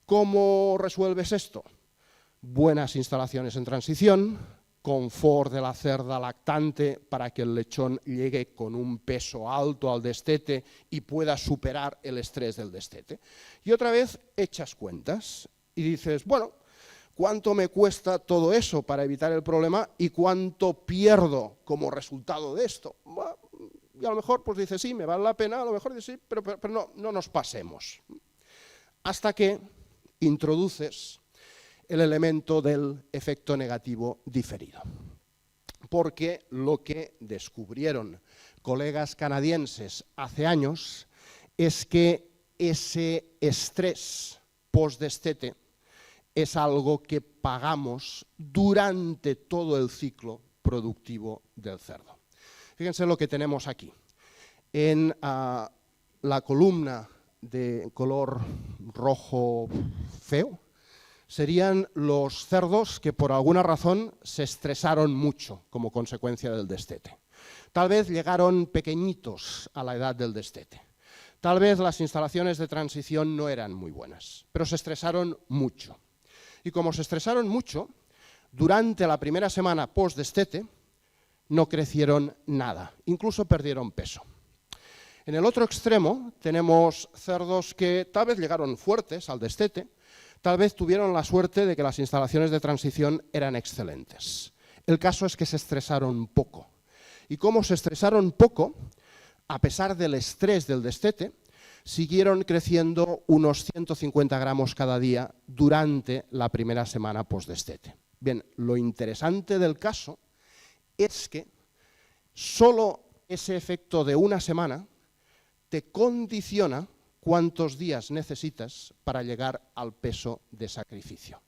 ¿cómo resuelves esto? Buenas instalaciones en transición, confort de la cerda lactante para que el lechón llegue con un peso alto al destete y pueda superar el estrés del destete. Y otra vez echas cuentas y dices, bueno, ¿cuánto me cuesta todo eso para evitar el problema y cuánto pierdo como resultado de esto? Bueno, y a lo mejor pues dices, sí, me vale la pena, a lo mejor dices, sí, pero no nos pasemos. Hasta que introduces el elemento del efecto negativo diferido. Porque lo que descubrieron colegas canadienses hace años es que ese estrés post-destete es algo que pagamos durante todo el ciclo productivo del cerdo. Fíjense lo que tenemos aquí. En la columna de color rojo feo serían los cerdos que por alguna razón se estresaron mucho como consecuencia del destete. Tal vez llegaron pequeñitos a la edad del destete. Tal vez las instalaciones de transición no eran muy buenas, pero se estresaron mucho. Y como se estresaron mucho, durante la primera semana post-destete no crecieron nada, incluso perdieron peso. En el otro extremo tenemos cerdos que tal vez llegaron fuertes al destete, tal vez tuvieron la suerte de que las instalaciones de transición eran excelentes. El caso es que se estresaron poco. Y como se estresaron poco, a pesar del estrés del destete, siguieron creciendo unos 150 gramos cada día durante la primera semana post-destete. Bien, lo interesante del caso es que solo ese efecto de una semana te condiciona cuántos días necesitas para llegar al peso de sacrificio.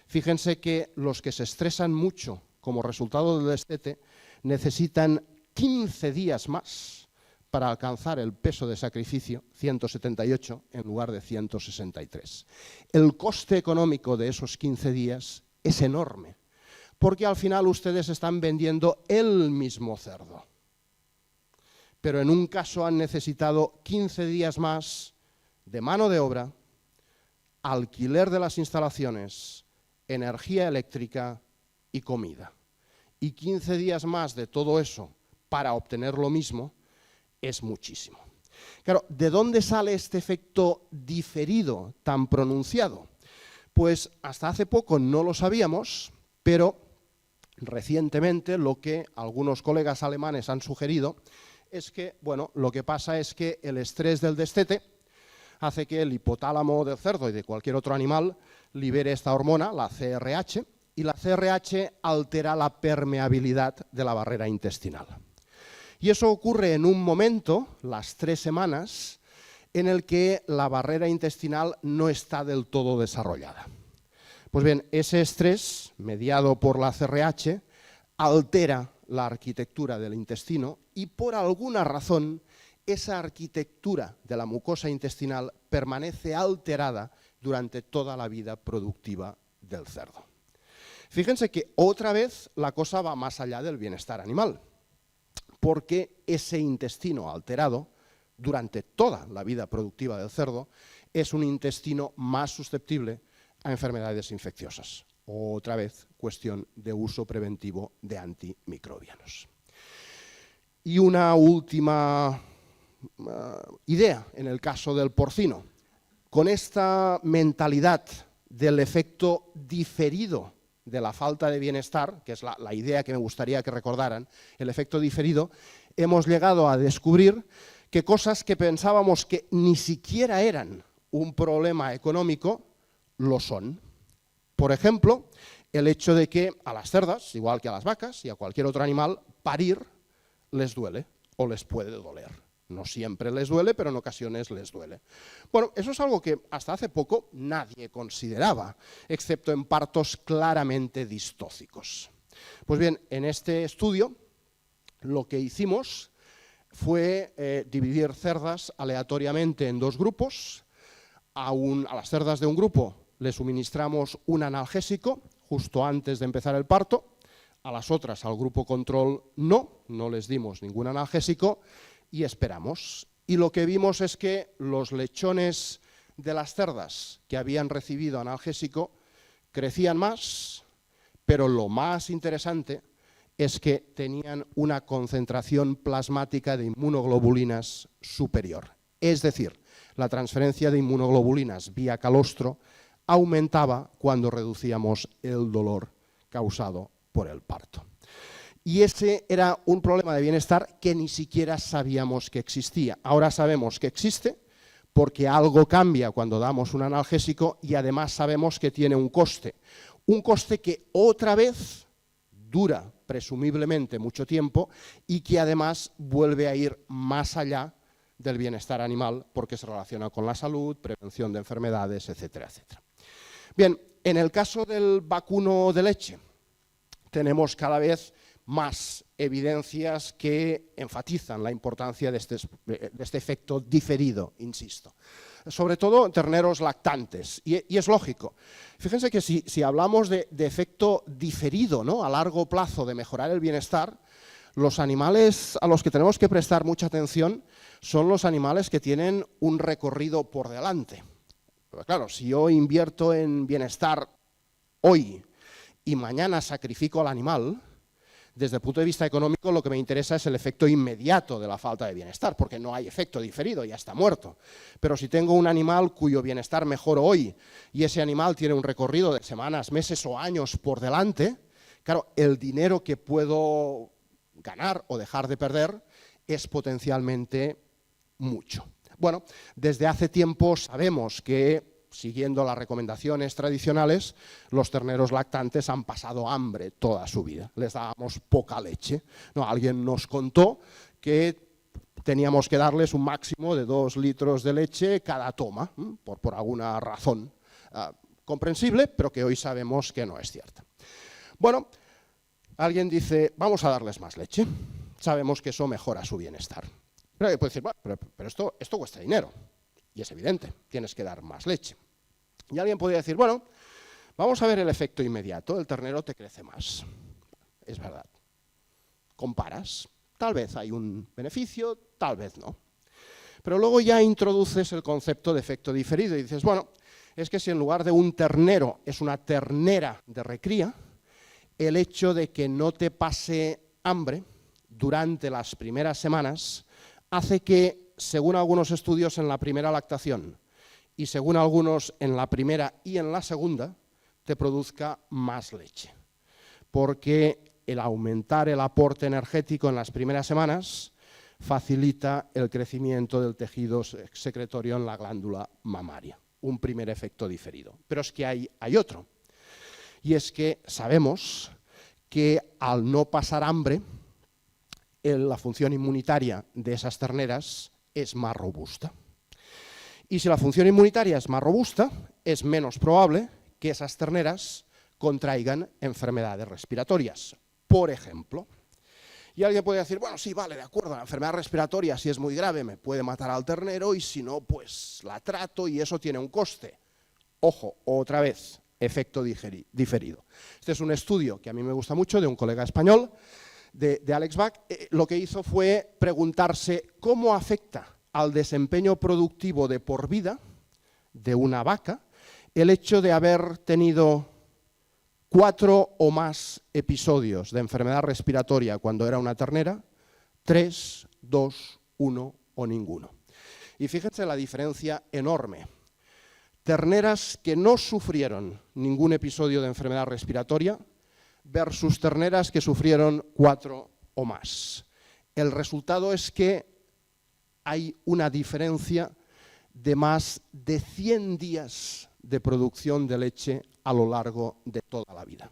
Fíjense que los que se estresan mucho como resultado del destete necesitan 15 días más para alcanzar el peso de sacrificio, 178 en lugar de 163. El coste económico de esos 15 días es enorme, porque al final ustedes están vendiendo el mismo cerdo. Pero en un caso han necesitado 15 días más de mano de obra, alquiler de las instalaciones, energía eléctrica y comida. Y 15 días más de todo eso para obtener lo mismo es muchísimo. Claro, ¿de dónde sale este efecto diferido tan pronunciado? Pues hasta hace poco no lo sabíamos, pero recientemente lo que algunos colegas alemanes han sugerido es que, bueno, lo que pasa es que el estrés del destete hace que el hipotálamo del cerdo y de cualquier otro animal libere esta hormona, la CRH, y la CRH altera la permeabilidad de la barrera intestinal. Y eso ocurre en un momento, las 3 semanas, en el que la barrera intestinal no está del todo desarrollada. Pues bien, ese estrés, mediado por la CRH, altera la arquitectura del intestino y por alguna razón esa arquitectura de la mucosa intestinal permanece alterada durante toda la vida productiva del cerdo. Fíjense que otra vez la cosa va más allá del bienestar animal, porque ese intestino alterado durante toda la vida productiva del cerdo es un intestino más susceptible a enfermedades infecciosas. Otra vez, cuestión de uso preventivo de antimicrobianos. Y una última idea en el caso del porcino. Con esta mentalidad del efecto diferido de la falta de bienestar, que es la idea que me gustaría que recordaran, el efecto diferido, hemos llegado a descubrir que cosas que pensábamos que ni siquiera eran un problema económico, lo son. Por ejemplo, el hecho de que a las cerdas, igual que a las vacas y a cualquier otro animal, parir les duele o les puede doler. No siempre les duele, pero en ocasiones les duele. Bueno, eso es algo que hasta hace poco nadie consideraba, excepto en partos claramente distóxicos. Pues bien, en este estudio lo que hicimos fue dividir cerdas aleatoriamente en 2 grupos. A las cerdas de un grupo le suministramos un analgésico justo antes de empezar el parto, a las otras, al grupo control, no les dimos ningún analgésico y esperamos. Y lo que vimos es que los lechones de las cerdas que habían recibido analgésico crecían más, pero lo más interesante es que tenían una concentración plasmática de inmunoglobulinas superior. Es decir, la transferencia de inmunoglobulinas vía calostro aumentaba cuando reducíamos el dolor causado por el parto. Y ese era un problema de bienestar que ni siquiera sabíamos que existía. Ahora sabemos que existe porque algo cambia cuando damos un analgésico y además sabemos que tiene un coste que otra vez dura presumiblemente mucho tiempo y que además vuelve a ir más allá del bienestar animal porque se relaciona con la salud, prevención de enfermedades, etcétera, etcétera. Bien, en el caso del vacuno de leche tenemos cada vez más evidencias que enfatizan la importancia de este efecto diferido, insisto. Sobre todo terneros lactantes, y es lógico. Fíjense que si hablamos de efecto diferido, ¿no?, a largo plazo de mejorar el bienestar, los animales a los que tenemos que prestar mucha atención son los animales que tienen un recorrido por delante. Pero claro, si yo invierto en bienestar hoy y mañana sacrifico al animal, desde el punto de vista económico lo que me interesa es el efecto inmediato de la falta de bienestar, porque no hay efecto diferido, ya está muerto. Pero si tengo un animal cuyo bienestar mejoro hoy y ese animal tiene un recorrido de semanas, meses o años por delante, claro, el dinero que puedo ganar o dejar de perder es potencialmente mucho. Bueno, desde hace tiempo sabemos que, siguiendo las recomendaciones tradicionales, los terneros lactantes han pasado hambre toda su vida. Les dábamos poca leche. No, alguien nos contó que teníamos que darles un máximo de 2 litros de leche cada toma, por alguna razón comprensible, pero que hoy sabemos que no es cierta. Bueno, alguien dice, vamos a darles más leche. Sabemos que eso mejora su bienestar. Pero alguien puede decir, bueno, pero esto cuesta dinero. Y es evidente, tienes que dar más leche. Y alguien podría decir, bueno, vamos a ver el efecto inmediato, el ternero te crece más. Es verdad. Comparas, tal vez hay un beneficio, tal vez no. Pero luego ya introduces el concepto de efecto diferido y dices, bueno, es que si en lugar de un ternero es una ternera de recría, el hecho de que no te pase hambre durante las primeras semanas hace que, según algunos estudios en la primera lactación y según algunos en la primera y en la segunda, te produzca más leche. Porque el aumentar el aporte energético en las primeras semanas facilita el crecimiento del tejido secretorio en la glándula mamaria. Un primer efecto diferido. Pero es que hay otro. Y es que sabemos que al no pasar hambre, la función inmunitaria de esas terneras es más robusta. Y si la función inmunitaria es más robusta, es menos probable que esas terneras contraigan enfermedades respiratorias, por ejemplo. Y alguien puede decir, bueno, sí, vale, de acuerdo, la enfermedad respiratoria, si es muy grave, me puede matar al ternero, y si no, pues la trato y eso tiene un coste. Ojo, otra vez, efecto diferido. Este es un estudio que a mí me gusta mucho, de un colega español, de Alex Bach. Lo que hizo fue preguntarse cómo afecta al desempeño productivo de por vida de una vaca el hecho de haber tenido 4 o más episodios de enfermedad respiratoria cuando era una ternera, 3, 2, 1 o ninguno. Y fíjense la diferencia enorme. Terneras que no sufrieron ningún episodio de enfermedad respiratoria versus terneras que sufrieron 4 o más. El resultado es que hay una diferencia de más de 100 días de producción de leche a lo largo de toda la vida.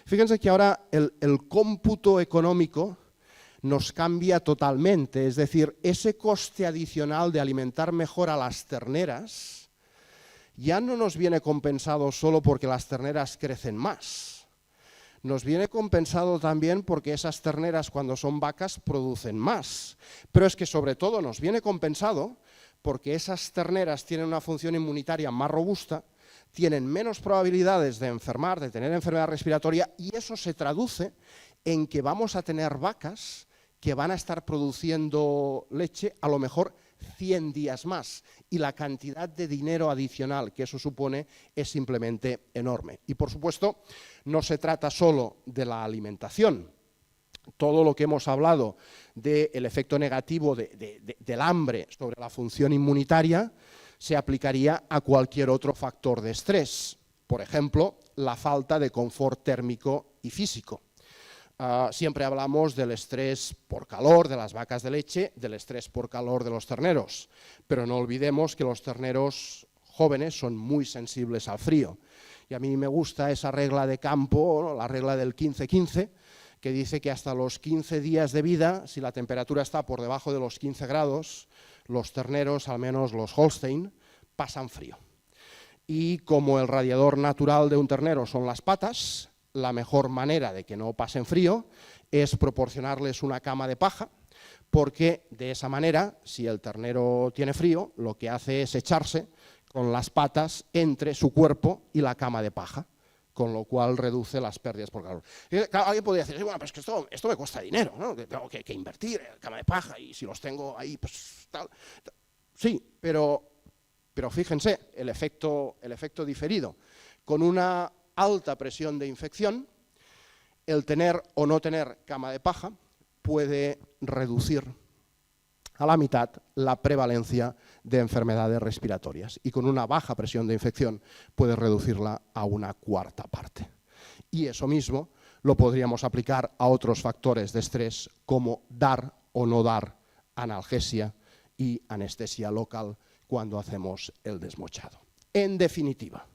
Fíjense que ahora el cómputo económico nos cambia totalmente, es decir, ese coste adicional de alimentar mejor a las terneras ya no nos viene compensado solo porque las terneras crecen más. Nos viene compensado también porque esas terneras, cuando son vacas, producen más. Pero es que sobre todo nos viene compensado porque esas terneras tienen una función inmunitaria más robusta, tienen menos probabilidades de enfermar, de tener enfermedad respiratoria, y eso se traduce en que vamos a tener vacas que van a estar produciendo leche a lo mejor 100 días más, y la cantidad de dinero adicional que eso supone es simplemente enorme. Y por supuesto, no se trata solo de la alimentación. Todo lo que hemos hablado del efecto negativo del hambre sobre la función inmunitaria se aplicaría a cualquier otro factor de estrés. Por ejemplo, la falta de confort térmico y físico. Siempre hablamos del estrés por calor de las vacas de leche, del estrés por calor de los terneros, pero no olvidemos que los terneros jóvenes son muy sensibles al frío. Y a mí me gusta esa regla de campo, ¿no?, la regla del 15-15, que dice que hasta los 15 días de vida, si la temperatura está por debajo de los 15 grados, los terneros, al menos los Holstein, pasan frío. Y como el radiador natural de un ternero son las patas, la mejor manera de que no pasen frío es proporcionarles una cama de paja, porque de esa manera, si el ternero tiene frío, lo que hace es echarse con las patas entre su cuerpo y la cama de paja, con lo cual reduce las pérdidas por calor. Claro, alguien podría decir, bueno, pero es que esto me cuesta dinero, ¿no? Tengo que invertir en cama de paja y si los tengo ahí, pues tal. Sí, pero fíjense, el efecto diferido. Con una alta presión de infección, el tener o no tener cama de paja puede reducir a la mitad la prevalencia de enfermedades respiratorias y con una baja presión de infección puede reducirla a una cuarta parte. Y eso mismo lo podríamos aplicar a otros factores de estrés como dar o no dar analgesia y anestesia local cuando hacemos el desmochado. En definitiva,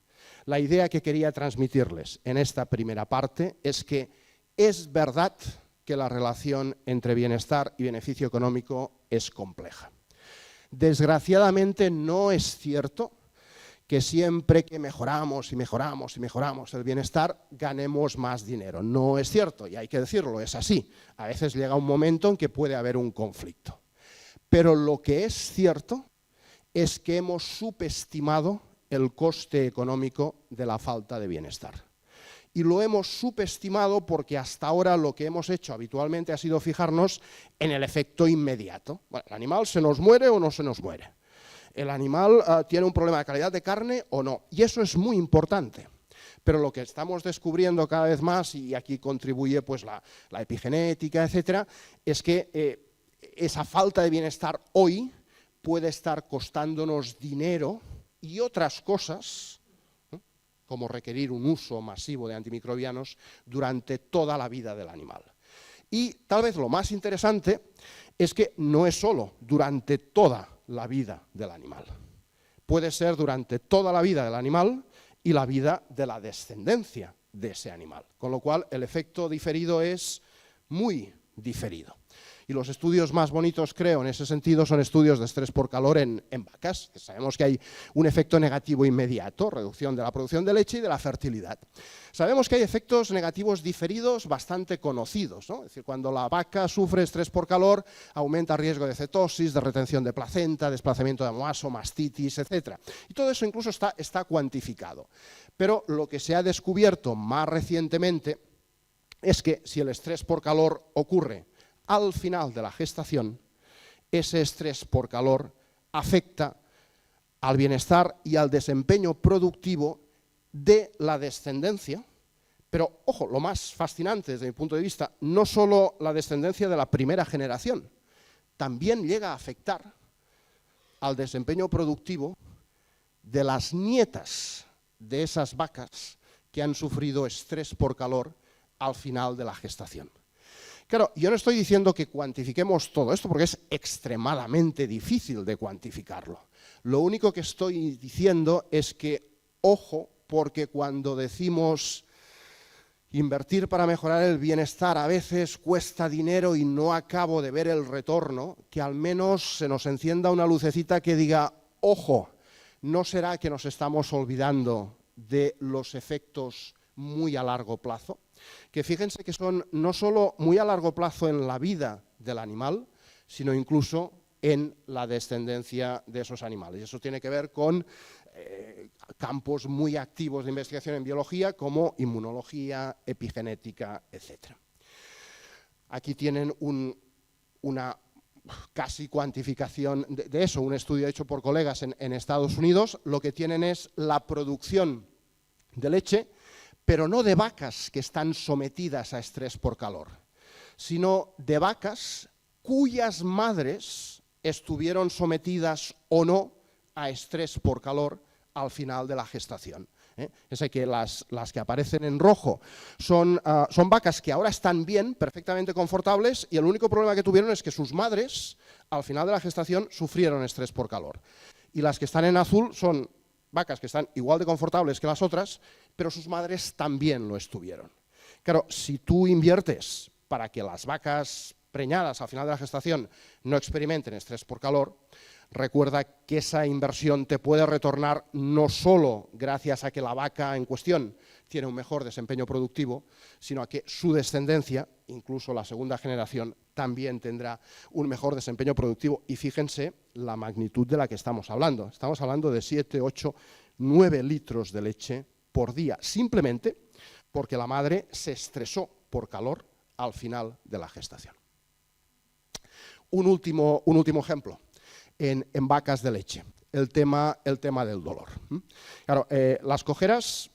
la idea que quería transmitirles en esta primera parte es que es verdad que la relación entre bienestar y beneficio económico es compleja. Desgraciadamente no es cierto que siempre que mejoramos y mejoramos y mejoramos el bienestar ganemos más dinero. No es cierto, y hay que decirlo, es así. A veces llega un momento en que puede haber un conflicto. Pero lo que es cierto es que hemos subestimado el coste económico de la falta de bienestar. Y lo hemos subestimado porque hasta ahora lo que hemos hecho habitualmente ha sido fijarnos en el efecto inmediato. Bueno, ¿el animal se nos muere o no se nos muere? ¿El animal tiene un problema de calidad de carne o no? Y eso es muy importante. Pero lo que estamos descubriendo cada vez más, y aquí contribuye pues, la epigenética, etcétera, es que esa falta de bienestar hoy puede estar costándonos dinero y otras cosas, como requerir un uso masivo de antimicrobianos durante toda la vida del animal. Y tal vez lo más interesante es que no es solo durante toda la vida del animal. Puede ser durante toda la vida del animal y la vida de la descendencia de ese animal. Con lo cual el efecto diferido es muy diferido. Y los estudios más bonitos, creo, en ese sentido, son estudios de estrés por calor en vacas. Sabemos que hay un efecto negativo inmediato, reducción de la producción de leche y de la fertilidad. Sabemos que hay efectos negativos diferidos bastante conocidos, ¿no? Es decir, cuando la vaca sufre estrés por calor, aumenta el riesgo de cetosis, de retención de placenta, desplazamiento de amoaso, mastitis, etc. Y todo eso incluso está cuantificado. Pero lo que se ha descubierto más recientemente es que si el estrés por calor ocurre al final de la gestación, ese estrés por calor afecta al bienestar y al desempeño productivo de la descendencia, pero, ojo, lo más fascinante desde mi punto de vista, no solo la descendencia de la primera generación, también llega a afectar al desempeño productivo de las nietas de esas vacas que han sufrido estrés por calor al final de la gestación. Claro, yo no estoy diciendo que cuantifiquemos todo esto porque es extremadamente difícil de cuantificarlo. Lo único que estoy diciendo es que, ojo, porque cuando decimos invertir para mejorar el bienestar a veces cuesta dinero y no acabo de ver el retorno, que al menos se nos encienda una lucecita que diga, ojo, ¿no será que nos estamos olvidando de los efectos muy a largo plazo? Que fíjense que son no solo muy a largo plazo en la vida del animal, sino incluso en la descendencia de esos animales. Y eso tiene que ver con campos muy activos de investigación en biología como inmunología, epigenética, etc. Aquí tienen una casi cuantificación de eso, un estudio hecho por colegas en Estados Unidos. Lo que tienen es la producción de leche, pero no de vacas que están sometidas a estrés por calor, sino de vacas cuyas madres estuvieron sometidas o no a estrés por calor al final de la gestación. Es que las que aparecen en rojo son vacas que ahora están bien, perfectamente confortables, y el único problema que tuvieron es que sus madres, al final de la gestación, sufrieron estrés por calor. Y las que están en azul son vacas que están igual de confortables que las otras, pero sus madres también lo estuvieron. Claro, si tú inviertes para que las vacas preñadas al final de la gestación no experimenten estrés por calor, Recuerda que esa inversión te puede retornar no solo gracias a que la vaca en cuestión tiene un mejor desempeño productivo, sino a que su descendencia, incluso la segunda generación, también tendrá un mejor desempeño productivo. Y fíjense la magnitud de la que estamos hablando. Estamos hablando de 7, 8, 9 litros de leche por día, simplemente porque la madre se estresó por calor al final de la gestación. Un último ejemplo. En vacas de leche, el tema del dolor. Claro, las cojeras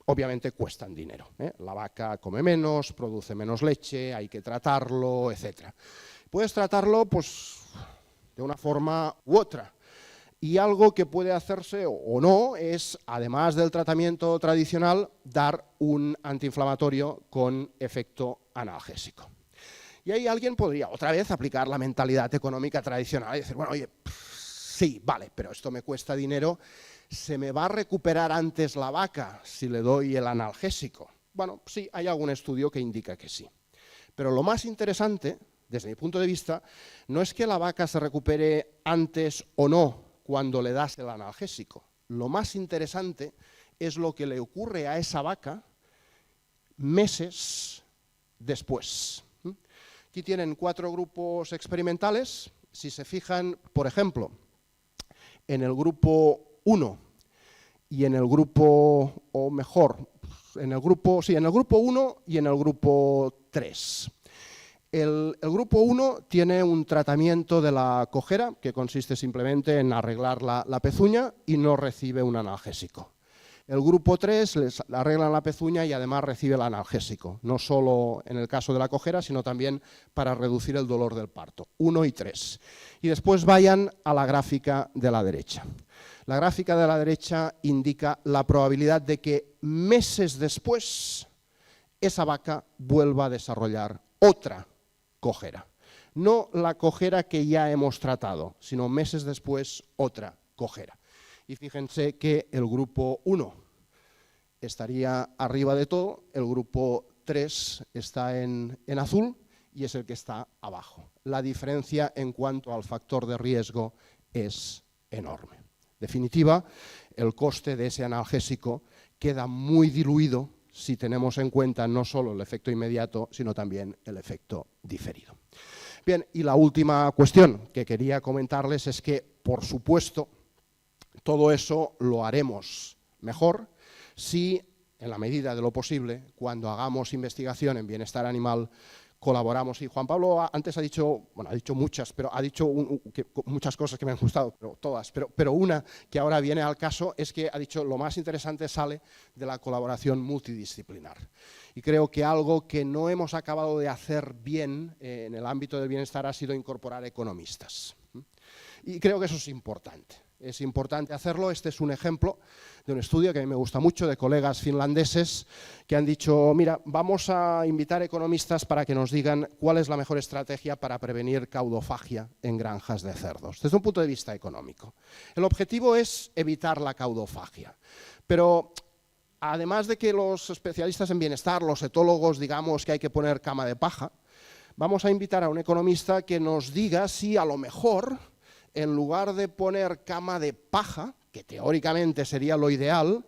obviamente cuestan dinero. La vaca come menos, produce menos leche, hay que tratarlo, etc. Puedes tratarlo pues, de una forma u otra. Y algo que puede hacerse o no es, además del tratamiento tradicional, dar un antiinflamatorio con efecto analgésico. Y ahí alguien podría otra vez aplicar la mentalidad económica tradicional y decir, bueno, oye, sí, vale, pero esto me cuesta dinero, ¿se me va a recuperar antes la vaca si le doy el analgésico? Bueno, sí, hay algún estudio que indica que sí. Pero lo más interesante, desde mi punto de vista, no es que la vaca se recupere antes o no cuando le das el analgésico. Lo más interesante es lo que le ocurre a esa vaca meses después. Aquí tienen 4 grupos experimentales. Si se fijan, por ejemplo, en el grupo 1 y en el grupo, o mejor, en el grupo 1 y en el grupo 3. El grupo 1 tiene un tratamiento de la cojera que consiste simplemente en arreglar la pezuña y no recibe un analgésico. El grupo 3 les arreglan la pezuña y además recibe el analgésico, no solo en el caso de la cojera, sino también para reducir el dolor del parto, 1 y 3. Y después vayan a la gráfica de la derecha. La gráfica de la derecha indica la probabilidad de que meses después esa vaca vuelva a desarrollar otra cojera. No la cojera que ya hemos tratado, sino meses después otra cojera. Y fíjense que el grupo 1 estaría arriba de todo, el grupo 3 está en azul y es el que está abajo. La diferencia en cuanto al factor de riesgo es enorme. En definitiva, el coste de ese analgésico queda muy diluido si tenemos en cuenta no solo el efecto inmediato, sino también el efecto diferido. Bien, y la última cuestión que quería comentarles es que, por supuesto, todo eso lo haremos mejor si, en la medida de lo posible, cuando hagamos investigación en bienestar animal, colaboramos. Y Juan Pablo antes ha dicho muchas, pero ha dicho muchas cosas que me han gustado, pero una que ahora viene al caso es que ha dicho lo más interesante sale de la colaboración multidisciplinar. Y creo que algo que no hemos acabado de hacer bien en el ámbito del bienestar ha sido incorporar economistas. Y creo que eso es importante. Es importante hacerlo. Este es un ejemplo de un estudio que a mí me gusta mucho, de colegas finlandeses que han dicho, mira, vamos a invitar economistas para que nos digan cuál es la mejor estrategia para prevenir caudofagia en granjas de cerdos, desde un punto de vista económico. El objetivo es evitar la caudofagia, pero además de que los especialistas en bienestar, los etólogos, digamos que hay que poner cama de paja, vamos a invitar a un economista que nos diga si a lo mejor, en lugar de poner cama de paja, que teóricamente sería lo ideal,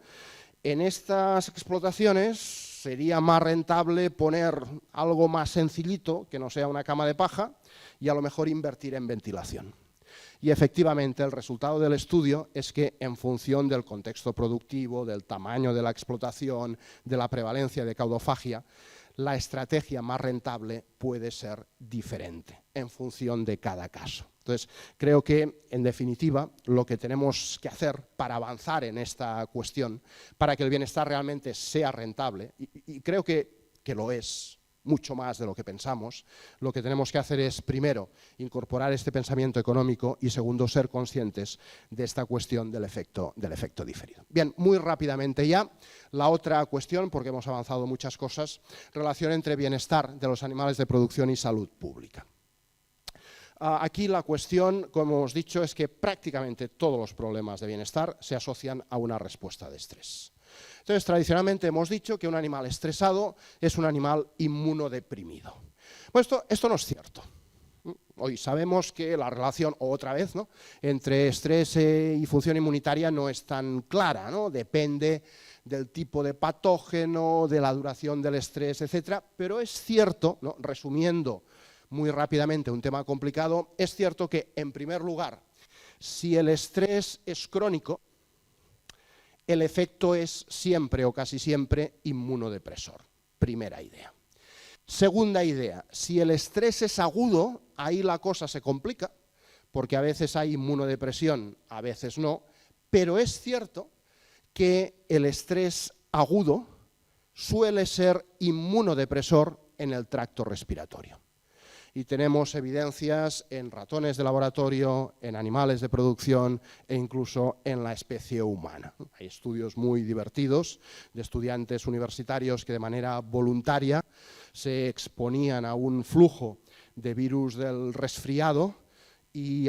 en estas explotaciones sería más rentable poner algo más sencillito, que no sea una cama de paja, y a lo mejor invertir en ventilación. Y efectivamente el resultado del estudio es que en función del contexto productivo, del tamaño de la explotación, de la prevalencia de caudofagia, la estrategia más rentable puede ser diferente en función de cada caso. Entonces, creo que, en definitiva, lo que tenemos que hacer para avanzar en esta cuestión, para que el bienestar realmente sea rentable, y creo que lo es mucho más de lo que pensamos, lo que tenemos que hacer es, primero, incorporar este pensamiento económico y, segundo, ser conscientes de esta cuestión del efecto diferido. Bien, muy rápidamente ya, la otra cuestión, porque hemos avanzado muchas cosas, relación entre bienestar de los animales de producción y salud pública. Aquí la cuestión, como hemos dicho, es que prácticamente todos los problemas de bienestar se asocian a una respuesta de estrés. Entonces, tradicionalmente hemos dicho que un animal estresado es un animal inmunodeprimido. Bueno, esto no es cierto. Hoy sabemos que la relación, otra vez, ¿no?, entre estrés y función inmunitaria no es tan clara, ¿no? Depende del tipo de patógeno, de la duración del estrés, etcétera, pero es cierto, ¿no?, resumiendo muy rápidamente un tema complicado, es cierto que, en primer lugar, si el estrés es crónico, el efecto es siempre o casi siempre inmunodepresor. Primera idea. Segunda idea, si el estrés es agudo, ahí la cosa se complica, porque a veces hay inmunodepresión, a veces no, pero es cierto que el estrés agudo suele ser inmunodepresor en el tracto respiratorio. Y tenemos evidencias en ratones de laboratorio, en animales de producción e incluso en la especie humana. Hay estudios muy divertidos de estudiantes universitarios que de manera voluntaria se exponían a un flujo de virus del resfriado y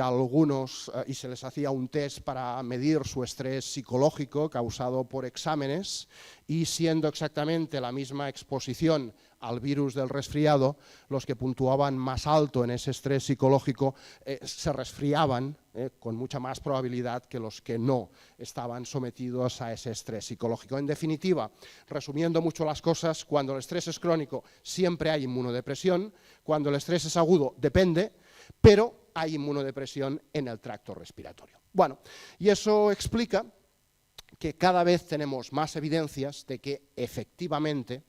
se les hacía un test para medir su estrés psicológico causado por exámenes, y siendo exactamente la misma exposición al virus del resfriado, los que puntuaban más alto en ese estrés psicológico se resfriaban con mucha más probabilidad que los que no estaban sometidos a ese estrés psicológico. En definitiva, resumiendo mucho las cosas, cuando el estrés es crónico siempre hay inmunodepresión, cuando el estrés es agudo depende, pero hay inmunodepresión en el tracto respiratorio. Bueno, y eso explica que cada vez tenemos más evidencias de que efectivamente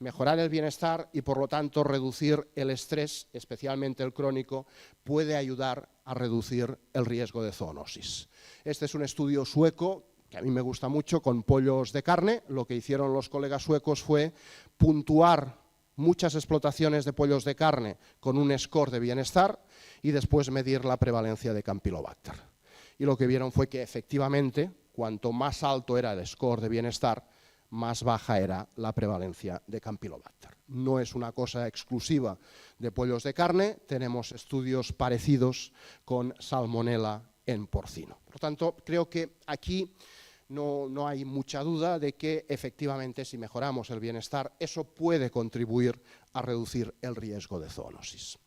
mejorar el bienestar y por lo tanto reducir el estrés, especialmente el crónico, puede ayudar a reducir el riesgo de zoonosis. Este es un estudio sueco que a mí me gusta mucho, con pollos de carne. Lo que hicieron los colegas suecos fue puntuar muchas explotaciones de pollos de carne con un score de bienestar y después medir la prevalencia de Campylobacter. Y lo que vieron fue que efectivamente, cuanto más alto era el score de bienestar, más baja era la prevalencia de Campylobacter. No es una cosa exclusiva de pollos de carne, tenemos estudios parecidos con Salmonella en porcino. Por lo tanto, creo que aquí no hay mucha duda de que efectivamente si mejoramos el bienestar, eso puede contribuir a reducir el riesgo de zoonosis.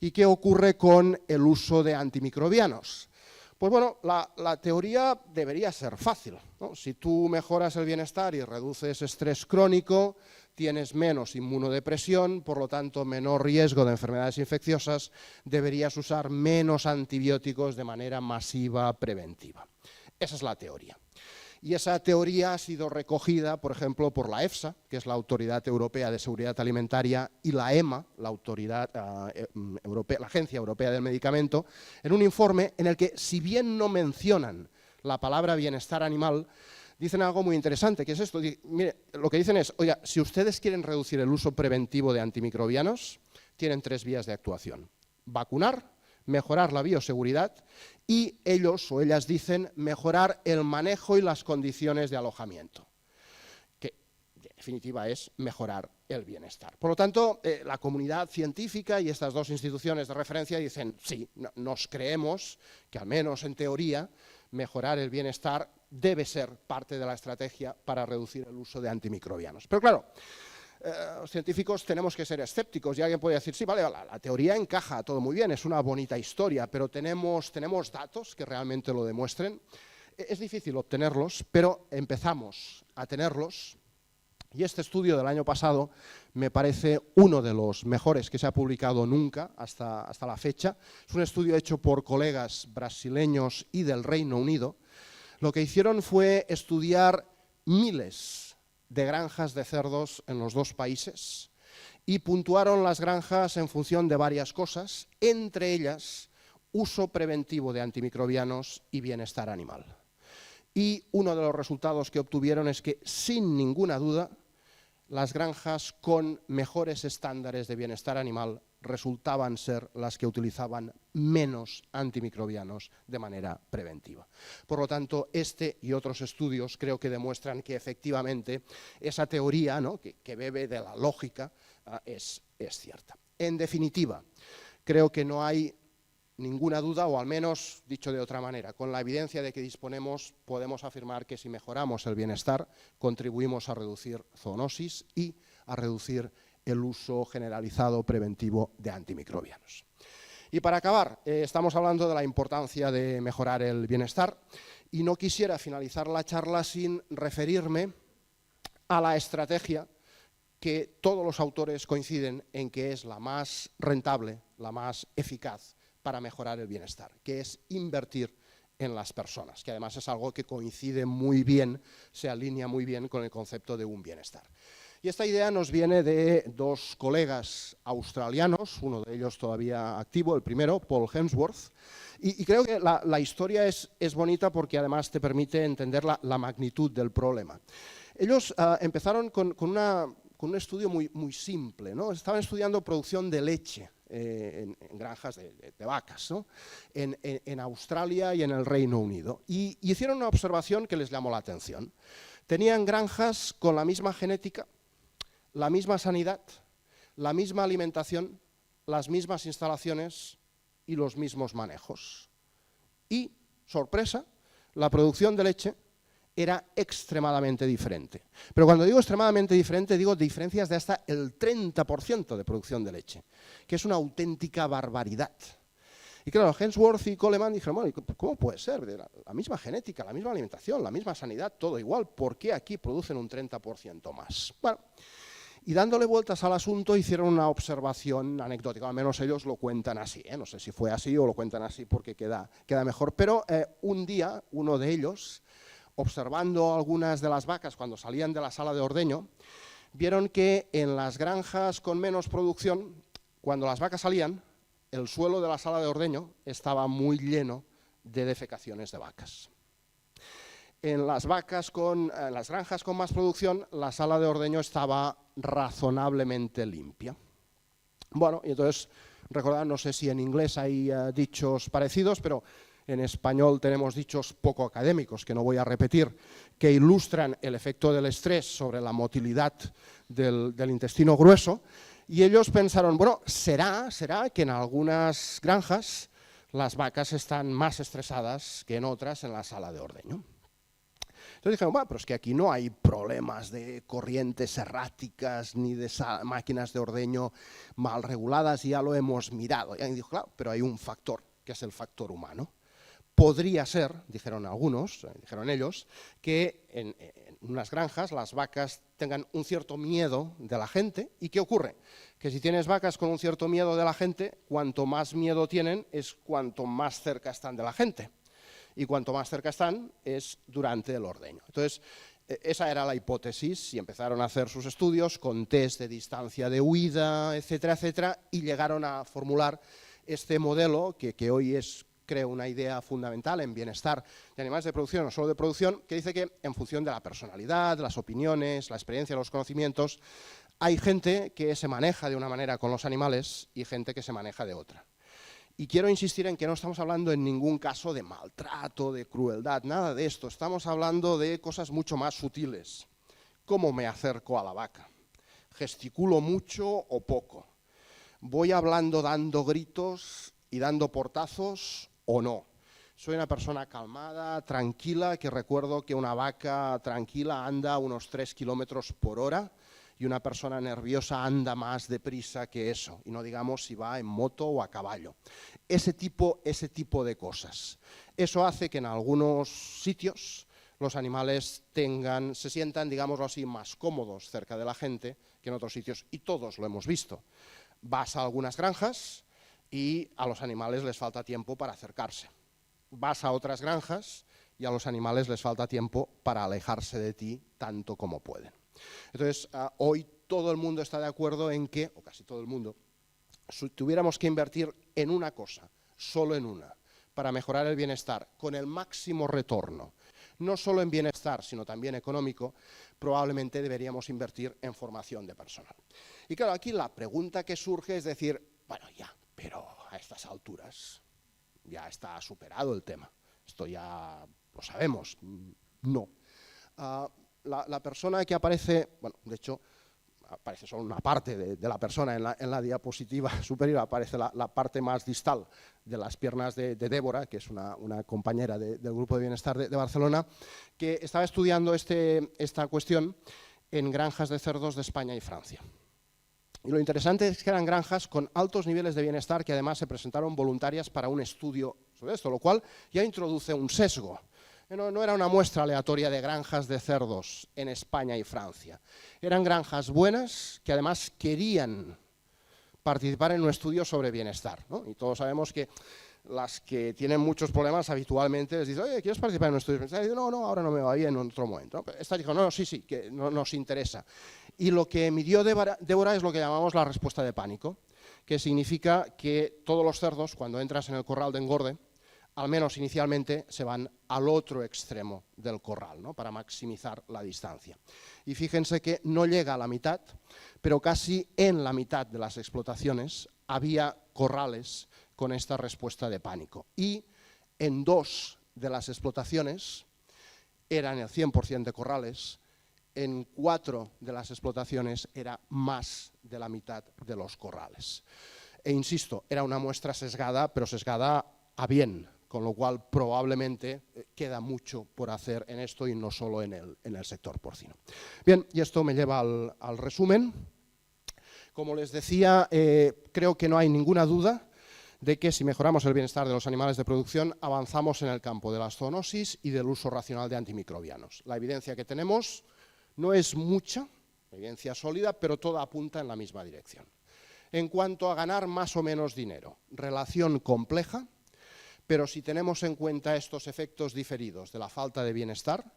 ¿Y qué ocurre con el uso de antimicrobianos? Pues bueno, la teoría debería ser fácil, ¿no? Si tú mejoras el bienestar y reduces estrés crónico, tienes menos inmunodepresión, por lo tanto menor riesgo de enfermedades infecciosas, deberías usar menos antibióticos de manera masiva preventiva. Esa es la teoría. Y esa teoría ha sido recogida, por ejemplo, por la EFSA, que es la Autoridad Europea de Seguridad Alimentaria, y la EMA, la Agencia Europea del Medicamento, en un informe en el que, si bien no mencionan la palabra bienestar animal, dicen algo muy interesante, que es esto. Mire, lo que dicen es, oiga, si ustedes quieren reducir el uso preventivo de antimicrobianos, tienen 3 vías de actuación: vacunar, mejorar la bioseguridad y ellos o ellas dicen mejorar el manejo y las condiciones de alojamiento, que en definitiva es mejorar el bienestar. Por lo tanto, la comunidad científica y estas dos instituciones de referencia dicen, sí, nos creemos que al menos en teoría mejorar el bienestar debe ser parte de la estrategia para reducir el uso de antimicrobianos. Pero claro, los científicos tenemos que ser escépticos y alguien puede decir, sí, vale, la teoría encaja, todo muy bien, es una bonita historia, pero tenemos datos que realmente lo demuestren. Es difícil obtenerlos, pero empezamos a tenerlos, y este estudio del año pasado me parece uno de los mejores que se ha publicado nunca hasta la fecha. Es un estudio hecho por colegas brasileños y del Reino Unido. Lo que hicieron fue estudiar miles de granjas de cerdos en los dos países y puntuaron las granjas en función de varias cosas, entre ellas uso preventivo de antimicrobianos y bienestar animal. Y uno de los resultados que obtuvieron es que, sin ninguna duda, las granjas con mejores estándares de bienestar animal resultaban ser las que utilizaban menos antimicrobianos de manera preventiva. Por lo tanto, este y otros estudios creo que demuestran que efectivamente esa teoría, ¿no?, que bebe de la lógica, es cierta. En definitiva, creo que no hay ninguna duda, o al menos, dicho de otra manera, con la evidencia de que disponemos, podemos afirmar que si mejoramos el bienestar, contribuimos a reducir zoonosis y a reducir el uso generalizado preventivo de antimicrobianos. Y para acabar, estamos hablando de la importancia de mejorar el bienestar y no quisiera finalizar la charla sin referirme a la estrategia que todos los autores coinciden en que es la más rentable, la más eficaz para mejorar el bienestar, que es invertir en las personas, que además es algo que coincide muy bien, se alinea muy bien con el concepto de un bienestar. Y esta idea nos viene de dos colegas australianos, uno de ellos todavía activo, el primero, Paul Hemsworth, y creo que la historia es bonita porque además te permite entender la magnitud del problema. Ellos empezaron con un estudio muy simple, ¿no? Estaban estudiando producción de leche en granjas de vacas, ¿no? en Australia y en el Reino Unido. Y hicieron una observación que les llamó la atención. Tenían granjas con la misma genética, la misma sanidad, la misma alimentación, las mismas instalaciones y los mismos manejos. Y, sorpresa, la producción de leche era extremadamente diferente. Pero cuando digo extremadamente diferente, digo diferencias de hasta el 30% de producción de leche, que es una auténtica barbaridad. Y claro, Hemsworth y Coleman dijeron, bueno, ¿cómo puede ser? La misma genética, la misma alimentación, la misma sanidad, todo igual, ¿por qué aquí producen un 30% más? Bueno, y dándole vueltas al asunto hicieron una observación anecdótica, al menos ellos lo cuentan así, no sé si fue así o lo cuentan así porque queda mejor, pero un día uno de ellos, observando algunas de las vacas cuando salían de la sala de ordeño, vieron que en las granjas con menos producción, cuando las vacas salían, el suelo de la sala de ordeño estaba muy lleno de defecaciones de vacas. En las granjas con más producción, la sala de ordeño estaba razonablemente limpia. Bueno, y entonces, recordad, no sé si en inglés hay dichos parecidos, pero en español tenemos dichos poco académicos, que no voy a repetir, que ilustran el efecto del estrés sobre la motilidad del intestino grueso, y ellos pensaron, bueno, ¿será que en algunas granjas las vacas están más estresadas que en otras en la sala de ordeño? Entonces dijeron, bueno, pero es que aquí no hay problemas de corrientes erráticas ni de máquinas de ordeño mal reguladas, ya lo hemos mirado. Y dijo, claro, pero hay un factor, que es el factor humano. Podría ser, dijeron algunos, dijeron ellos, que en unas granjas las vacas tengan un cierto miedo de la gente. ¿Y qué ocurre? Que si tienes vacas con un cierto miedo de la gente, cuanto más miedo tienen es cuanto más cerca están de la gente. Y cuanto más cerca están es durante el ordeño. Entonces, esa era la hipótesis y empezaron a hacer sus estudios con test de distancia de huida, etcétera, etcétera, y llegaron a formular este modelo que hoy es, creo, una idea fundamental en bienestar de animales de producción, no solo de producción, que dice que en función de la personalidad, las opiniones, la experiencia, los conocimientos, hay gente que se maneja de una manera con los animales y gente que se maneja de otra. Y quiero insistir en que no estamos hablando en ningún caso de maltrato, de crueldad, nada de esto. Estamos hablando de cosas mucho más sutiles. ¿Cómo me acerco a la vaca? ¿Gesticulo mucho o poco? ¿Voy hablando dando gritos y dando portazos o no? Soy una persona calmada, tranquila, que recuerdo que una vaca tranquila anda a unos 3 kilómetros por hora y una persona nerviosa anda más deprisa que eso, y no digamos si va en moto o a caballo. Ese tipo de cosas. Eso hace que en algunos sitios los animales se sientan, digámoslo así, más cómodos cerca de la gente que en otros sitios, y todos lo hemos visto. Vas a algunas granjas y a los animales les falta tiempo para acercarse. Vas a otras granjas y a los animales les falta tiempo para alejarse de ti tanto como pueden. Entonces, hoy todo el mundo está de acuerdo en que, o casi todo el mundo, si tuviéramos que invertir en una cosa, solo en una, para mejorar el bienestar, con el máximo retorno, no solo en bienestar, sino también económico, probablemente deberíamos invertir en formación de personal. Y claro, aquí la pregunta que surge es decir, bueno, ya, pero a estas alturas ya está superado el tema. Esto ya lo sabemos. No. La persona que aparece, bueno, de hecho, aparece solo una parte de la persona en la diapositiva superior, aparece la parte más distal de las piernas de Débora, que es una compañera del Grupo de Bienestar de Barcelona, que estaba estudiando esta cuestión en granjas de cerdos de España y Francia. Y lo interesante es que eran granjas con altos niveles de bienestar que además se presentaron voluntarias para un estudio sobre esto, lo cual ya introduce un sesgo. No era una muestra aleatoria de granjas de cerdos en España y Francia. Eran granjas buenas que además querían participar en un estudio sobre bienestar, ¿no? Y todos sabemos que las que tienen muchos problemas habitualmente les dicen, oye, ¿quieres participar en un estudio de bienestar? Y dicen, no, ahora no me va bien, en otro momento, ¿no? Esta dijo, no, sí, que no nos interesa. Y lo que midió Débora es lo que llamamos la respuesta de pánico, que significa que todos los cerdos, cuando entras en el corral de engorde, al menos inicialmente, se van al otro extremo del corral, ¿no? Para maximizar la distancia. Y fíjense que no llega a la mitad, pero casi en la mitad de las explotaciones había corrales con esta respuesta de pánico. Y en 2 de las explotaciones eran el 100% de corrales, en 4 de las explotaciones era más de la mitad de los corrales. E insisto, era una muestra sesgada, pero sesgada a bien, con lo cual probablemente queda mucho por hacer en esto y no solo en el sector porcino. Bien, y esto me lleva al resumen. Como les decía, creo que no hay ninguna duda de que si mejoramos el bienestar de los animales de producción, avanzamos en el campo de la zoonosis y del uso racional de antimicrobianos. La evidencia que tenemos no es mucha, evidencia sólida, pero toda apunta en la misma dirección. En cuanto a ganar más o menos dinero, relación compleja, pero si tenemos en cuenta estos efectos diferidos de la falta de bienestar,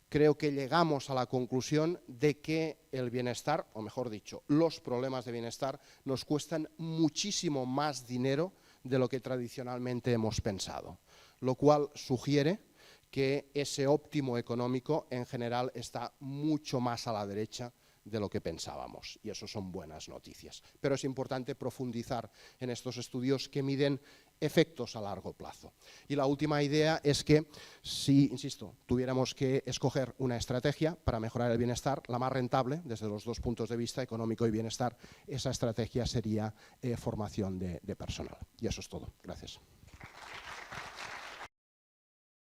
creo que llegamos a la conclusión de que el bienestar, o mejor dicho, los problemas de bienestar nos cuestan muchísimo más dinero de lo que tradicionalmente hemos pensado, lo cual sugiere que ese óptimo económico en general está mucho más a la derecha de lo que pensábamos, y eso son buenas noticias. Pero es importante profundizar en estos estudios que miden efectos a largo plazo. Y la última idea es que si, insisto, tuviéramos que escoger una estrategia para mejorar el bienestar, la más rentable, desde los 2 puntos de vista, económico y bienestar, esa estrategia sería formación de personal. Y eso es todo. Gracias.